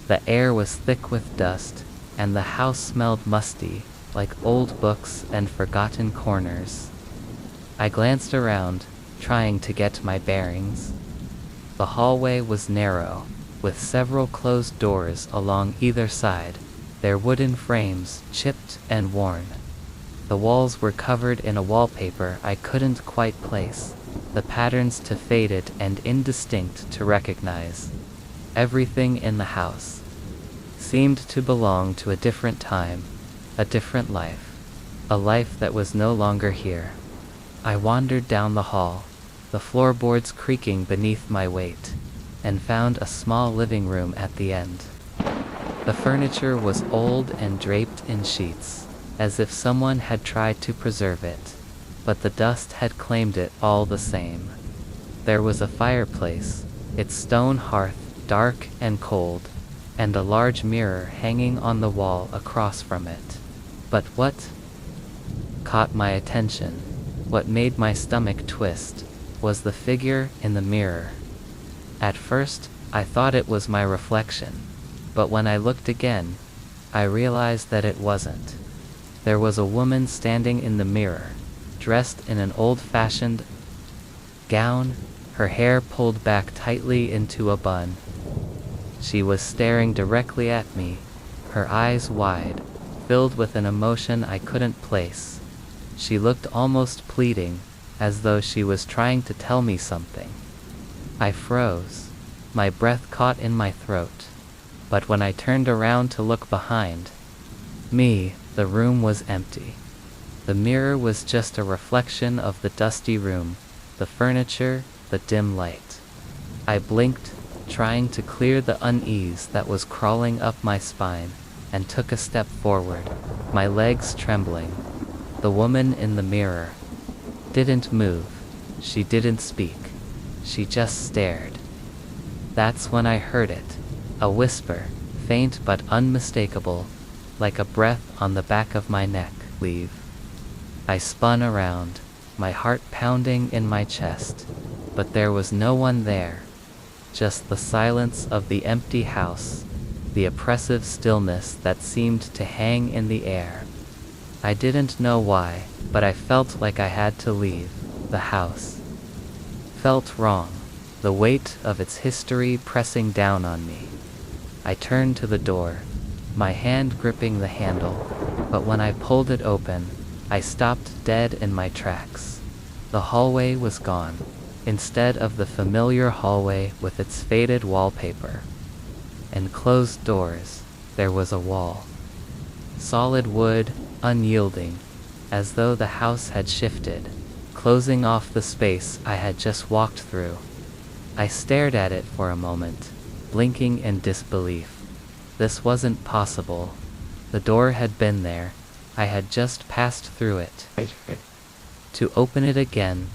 The air was thick with dust, and the house smelled musty, like old books and forgotten corners. I glanced around, trying to get my bearings. The hallway was narrow, with several closed doors along either side, their wooden frames chipped and worn. The walls were covered in a wallpaper I couldn't quite place, the patterns too faded and indistinct to recognize. Everything in the house seemed to belong to a different time, a different life, a life that was no longer here. I wandered down the hall, the floorboards creaking beneath my weight, and found a small living room at the end. The furniture was old and draped in sheets, as if someone had tried to preserve it, but the dust had claimed it all the same. There was a fireplace, its stone hearth dark and cold, and a large mirror hanging on the wall across from it. But what caught my attention, what made my stomach twist, was the figure in the mirror. At first, I thought it was my reflection, but when I looked again, I realized that it wasn't. There was a woman standing in the mirror, dressed in an old-fashioned gown, her hair pulled back tightly into a bun. She was staring directly at me, her eyes wide, filled with an emotion I couldn't place. She looked almost pleading, as though she was trying to tell me something. I froze, my breath caught in my throat. But when I turned around to look behind me, the room was empty. The mirror was just a reflection of the dusty room, the furniture, the dim light. I blinked, trying to clear the unease that was crawling up my spine, and took a step forward, my legs trembling. The woman in the mirror didn't move, she didn't speak, she just stared. That's when I heard it, a whisper, faint but unmistakable, like a breath on the back of my neck. Leave. I spun around, my heart pounding in my chest, but there was no one there, just the silence of the empty house, the oppressive stillness that seemed to hang in the air. I didn't know why, but I felt like I had to leave. The house felt wrong, the weight of its history pressing down on me. I turned to the door, my hand gripping the handle, but when I pulled it open, I stopped dead in my tracks. The hallway was gone. Instead of the familiar hallway with its faded wallpaper and closed doors, there was a wall. Solid wood, unyielding, as though the house had shifted, closing off the space I had just walked through. I stared at it for a moment, blinking in disbelief. This wasn't possible. The door had been there. I had just passed through it. To open it again,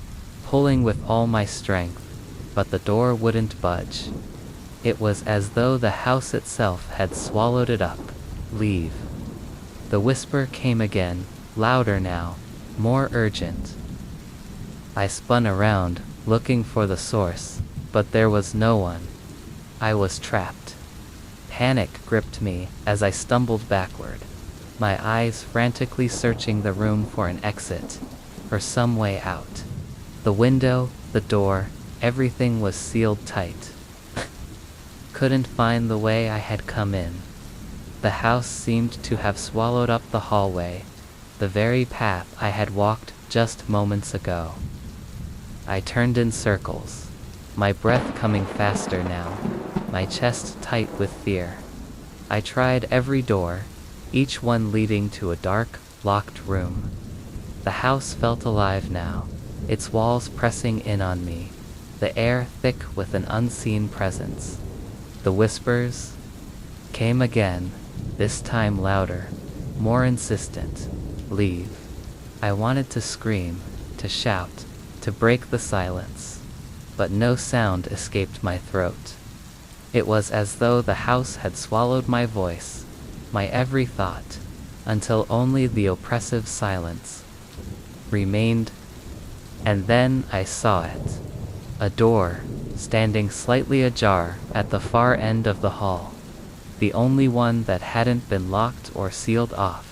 pulling with all my strength, but the door wouldn't budge. It was as though the house itself had swallowed it up. Leave. The whisper came again, louder now, more urgent. I spun around, looking for the source, but there was no one. I was trapped. Panic gripped me as I stumbled backward, my eyes frantically searching the room for an exit, for some way out. The window, the door, everything was sealed tight. Couldn't find the way I had come in. The house seemed to have swallowed up the hallway, the very path I had walked just moments ago. I turned in circles, my breath coming faster now, my chest tight with fear. I tried every door, each one leading to a dark, locked room. The house felt alive now, its walls pressing in on me, the air thick with an unseen presence. The whispers came again, this time louder, more insistent. Leave. I wanted to scream, to shout, to break the silence, but no sound escaped my throat. It was as though the house had swallowed my voice, my every thought, until only the oppressive silence remained. And then I saw it. A door, standing slightly ajar at the far end of the hall, the only one that hadn't been locked or sealed off.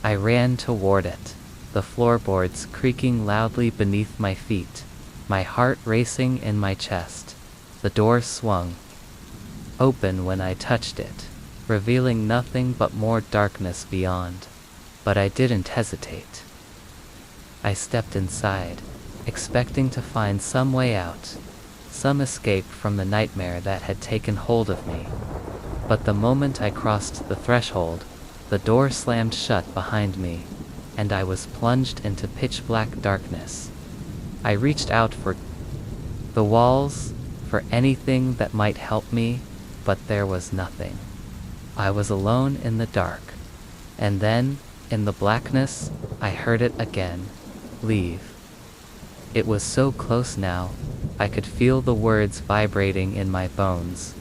I ran toward it, the floorboards creaking loudly beneath my feet, my heart racing in my chest. The door swung open when I touched it, revealing nothing but more darkness beyond. But I didn't hesitate. I stepped inside, expecting to find some way out, some escape from the nightmare that had taken hold of me. But the moment I crossed the threshold, the door slammed shut behind me, and I was plunged into pitch-black darkness. I reached out for the walls, for anything that might help me, but there was nothing. I was alone in the dark. And then, in the blackness, I heard it again. Leave. It was so close now, I could feel the words vibrating in my bones.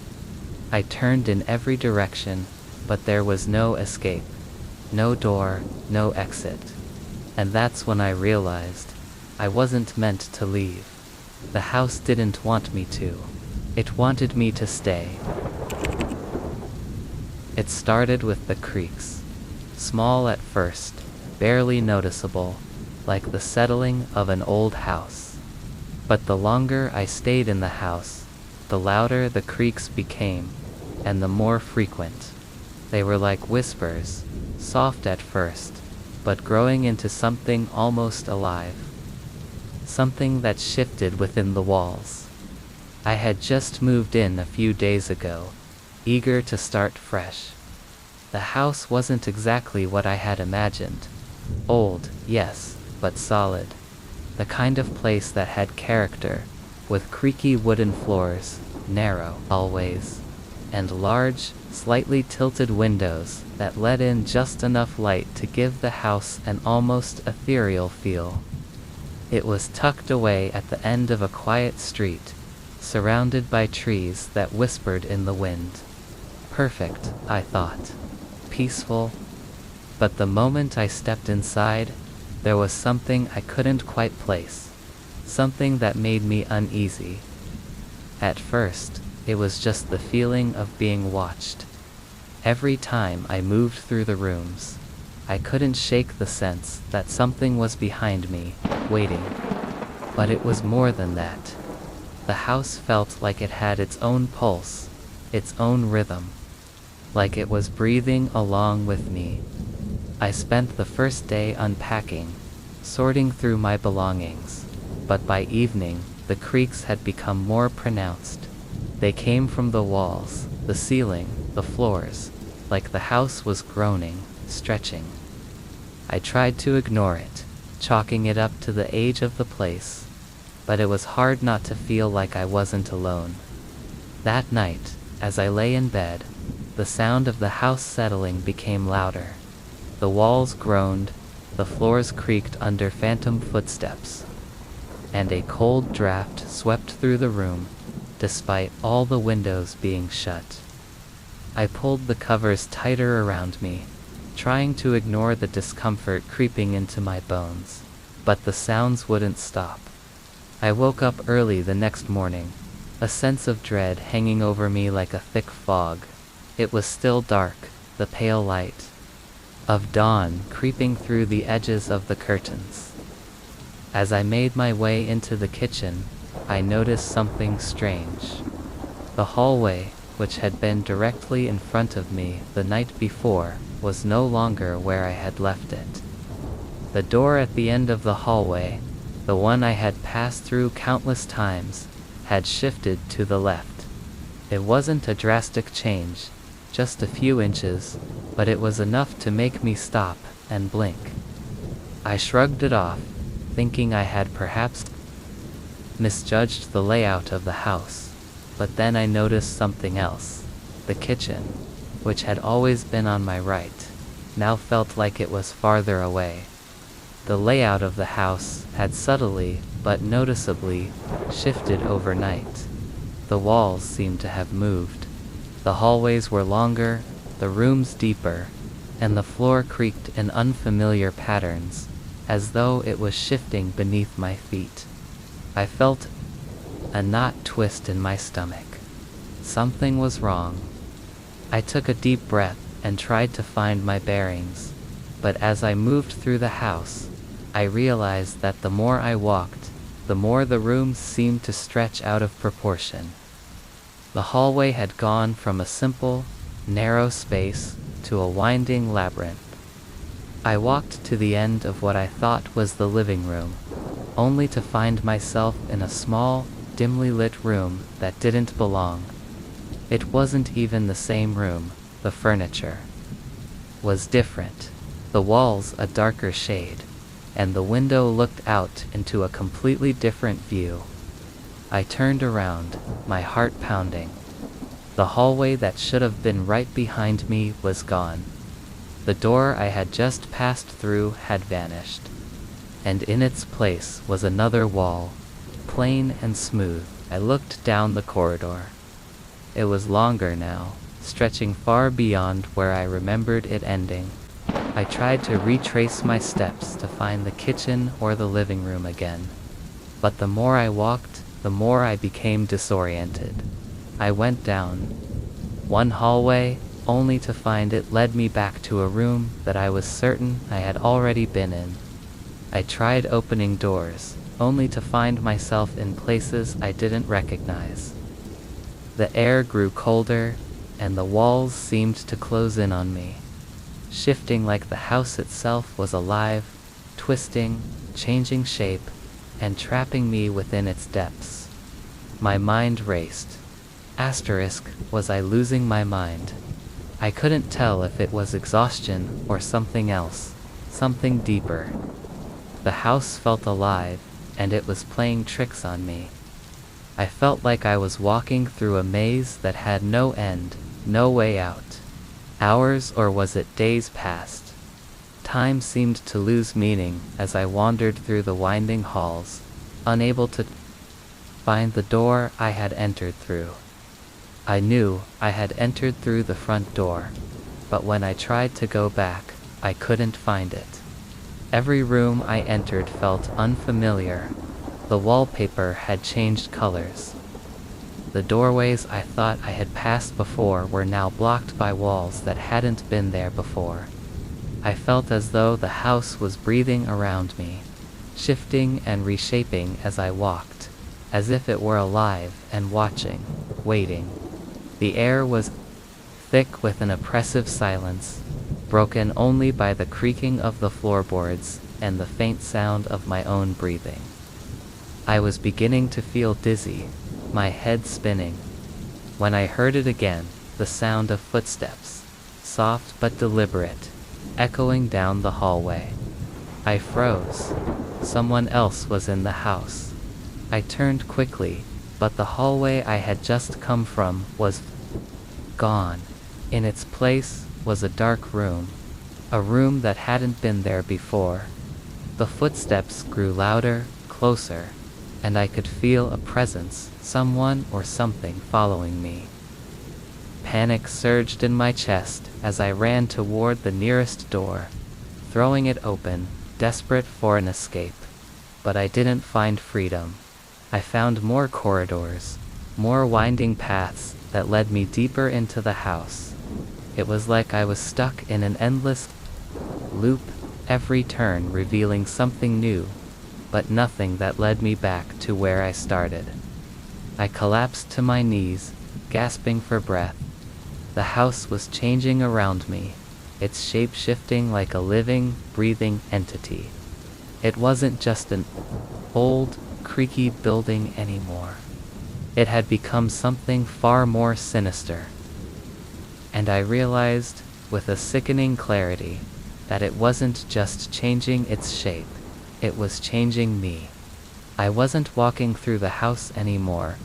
I turned in every direction, but there was no escape. No door, no exit. And that's when I realized I wasn't meant to leave. The house didn't want me to. It wanted me to stay. It started with the creaks. Small at first, barely noticeable, like the settling of an old house. But the longer I stayed in the house, the louder the creaks became, and the more frequent. They were like whispers, soft at first, but growing into something almost alive. Something that shifted within the walls. I had just moved in a few days ago, eager to start fresh. The house wasn't exactly what I had imagined. Old, yes, but solid. The kind of place that had character, with creaky wooden floors, narrow hallways, and large, slightly tilted windows that let in just enough light to give the house an almost ethereal feel. It was tucked away at the end of a quiet street, surrounded by trees that whispered in the wind. Perfect, I thought. Peaceful. But the moment I stepped inside, there was something I couldn't quite place. Something that made me uneasy. At first, it was just the feeling of being watched. Every time I moved through the rooms, I couldn't shake the sense that something was behind me, waiting. But it was more than that. The house felt like it had its own pulse, its own rhythm. Like it was breathing along with me. I spent the first day unpacking, sorting through my belongings. But by evening, the creaks had become more pronounced. They came from the walls, the ceiling, the floors, like the house was groaning, stretching. I tried to ignore it, chalking it up to the age of the place, but it was hard not to feel like I wasn't alone. That night, as I lay in bed, the sound of the house settling became louder. The walls groaned, the floors creaked under phantom footsteps, and a cold draft swept through the room, despite all the windows being shut. I pulled the covers tighter around me, trying to ignore the discomfort creeping into my bones, but the sounds wouldn't stop. I woke up early the next morning, a sense of dread hanging over me like a thick fog. It was still dark, the pale light of dawn creeping through the edges of the curtains. As I made my way into the kitchen, I noticed something strange. The hallway, which had been directly in front of me the night before, was no longer where I had left it. The door at the end of the hallway, the one I had passed through countless times, had shifted to the left. It wasn't a drastic change, just a few inches, but it was enough to make me stop and blink. I shrugged it off, thinking I had perhaps misjudged the layout of the house, but then I noticed something else. The kitchen, which had always been on my right, now felt like it was farther away. The layout of the house had subtly, but noticeably, shifted overnight. The walls seemed to have moved. The hallways were longer, the rooms deeper, and the floor creaked in unfamiliar patterns, as though it was shifting beneath my feet. I felt a knot twist in my stomach. Something was wrong. I took a deep breath and tried to find my bearings, but as I moved through the house, I realized that the more I walked, the more the rooms seemed to stretch out of proportion. The hallway had gone from a simple, narrow space to a winding labyrinth. I walked to the end of what I thought was the living room, only to find myself in a small, dimly lit room that didn't belong. It wasn't even the same room. The furniture was different, the walls a darker shade, and the window looked out into a completely different view. I turned around, my heart pounding. The hallway that should have been right behind me was gone. The door I had just passed through had vanished, and in its place was another wall, plain and smooth. I looked down the corridor. It was longer now, stretching far beyond where I remembered it ending. I tried to retrace my steps to find the kitchen or the living room again, but the more I walked, the more I became disoriented. I went down one hallway, only to find it led me back to a room that I was certain I had already been in. I tried opening doors, only to find myself in places I didn't recognize. The air grew colder, and the walls seemed to close in on me, shifting like the house itself was alive, twisting, changing shape, and trapping me within its depths. My mind raced. Was I losing my mind? I couldn't tell if it was exhaustion or something else, something deeper. The house felt alive, and it was playing tricks on me. I felt like I was walking through a maze that had no end, no way out. Hours, or was it days, passed. Time seemed to lose meaning as I wandered through the winding halls, unable to find the door I had entered through. I knew I had entered through the front door, but when I tried to go back, I couldn't find it. Every room I entered felt unfamiliar. The wallpaper had changed colors. The doorways I thought I had passed before were now blocked by walls that hadn't been there before. I felt as though the house was breathing around me, shifting and reshaping as I walked, as if it were alive and watching, waiting. The air was thick with an oppressive silence, broken only by the creaking of the floorboards and the faint sound of my own breathing. I was beginning to feel dizzy, my head spinning, when I heard it again, the sound of footsteps, soft but deliberate, echoing down the hallway. I froze. Someone else was in the house. I turned quickly, but the hallway I had just come from was gone. In its place was a dark room, a room that hadn't been there before. The footsteps grew louder, closer, and I could feel a presence, someone or something following me. Panic surged in my chest as I ran toward the nearest door, throwing it open, desperate for an escape. But I didn't find freedom. I found more corridors, more winding paths that led me deeper into the house. It was like I was stuck in an endless loop, every turn revealing something new, but nothing that led me back to where I started. I collapsed to my knees, gasping for breath. The house was changing around me, its shape shifting like a living, breathing entity. It wasn't just an old, creaky building anymore. It had become something far more sinister. And I realized, with a sickening clarity, that it wasn't just changing its shape, it was changing me. I wasn't walking through the house anymore,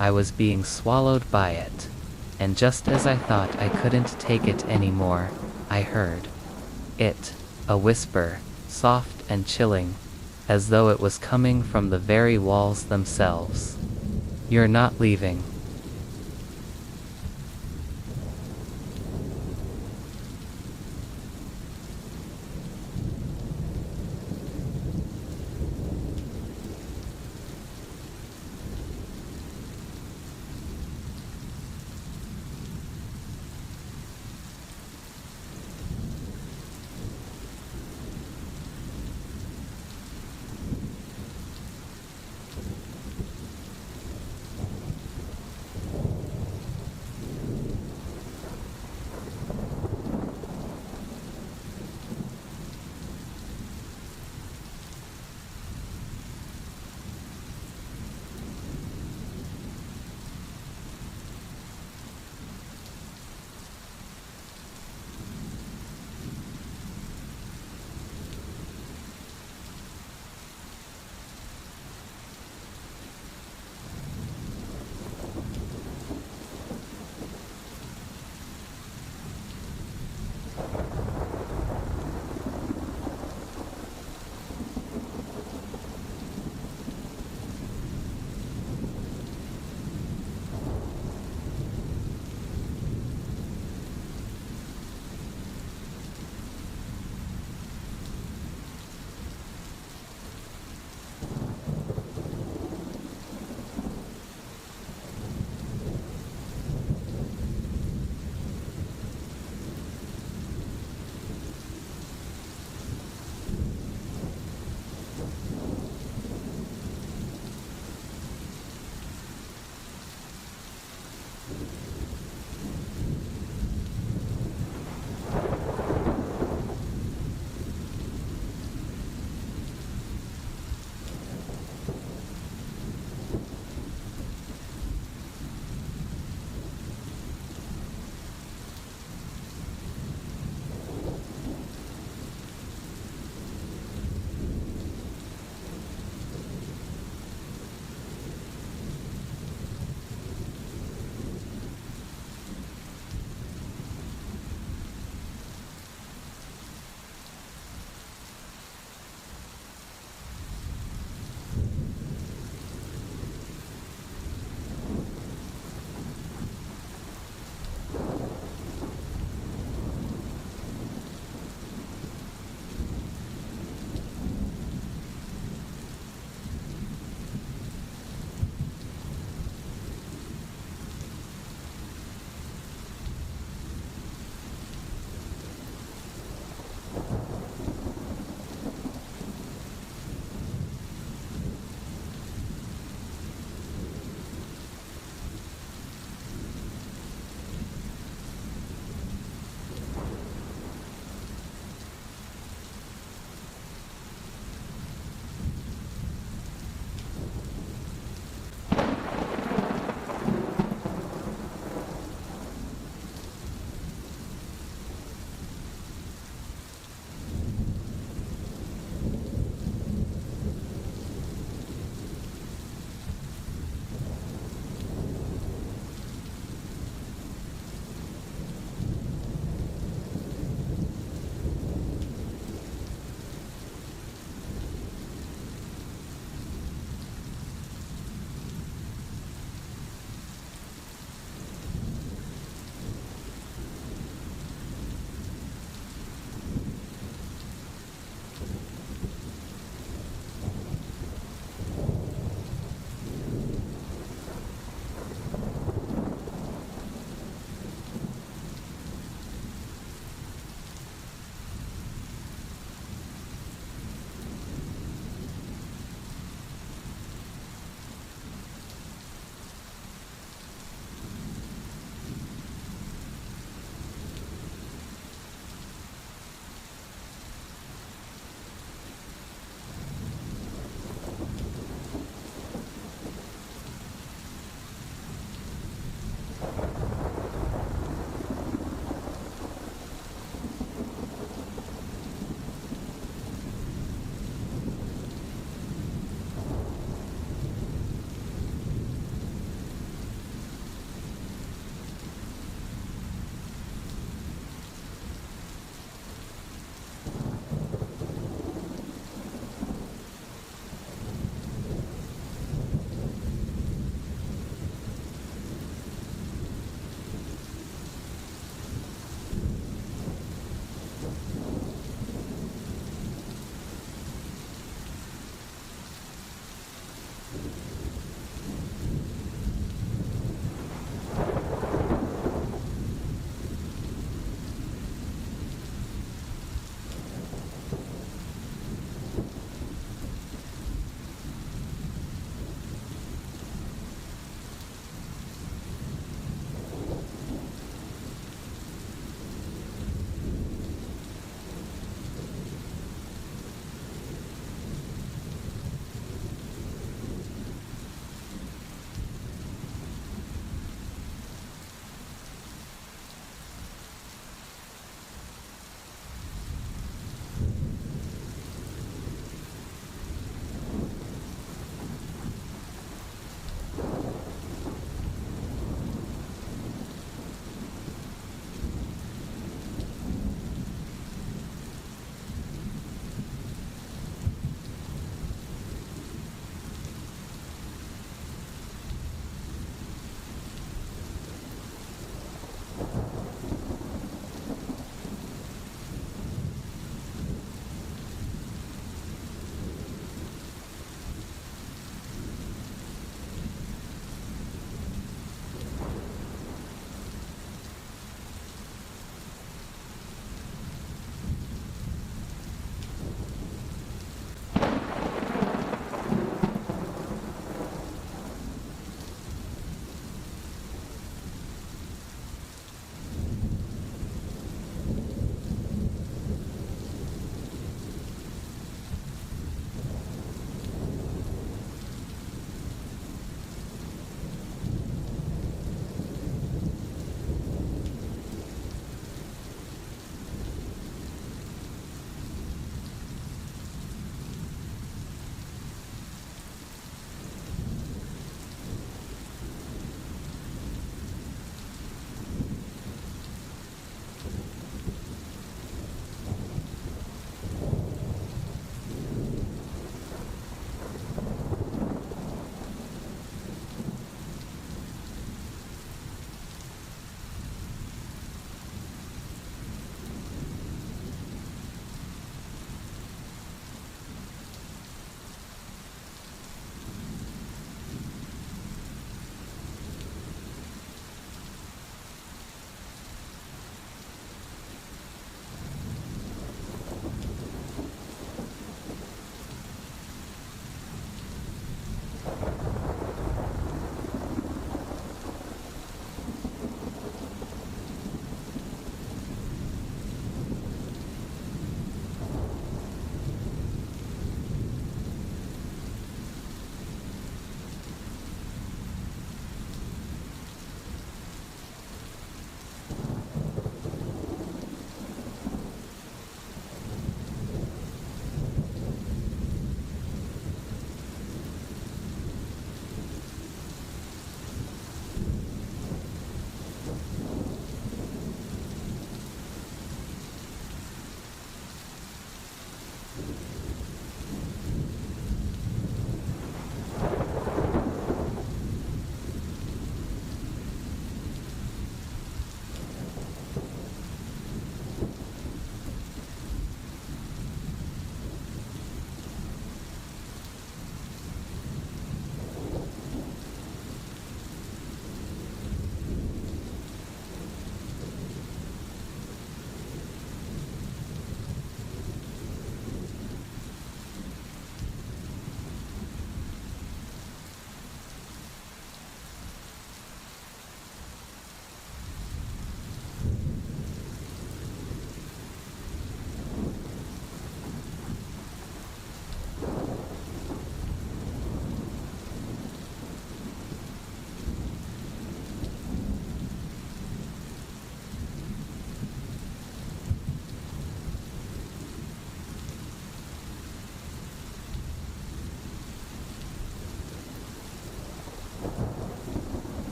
I was being swallowed by it. And just as I thought I couldn't take it anymore, I heard it, a whisper, soft and chilling, as though it was coming from the very walls themselves. "You're not leaving."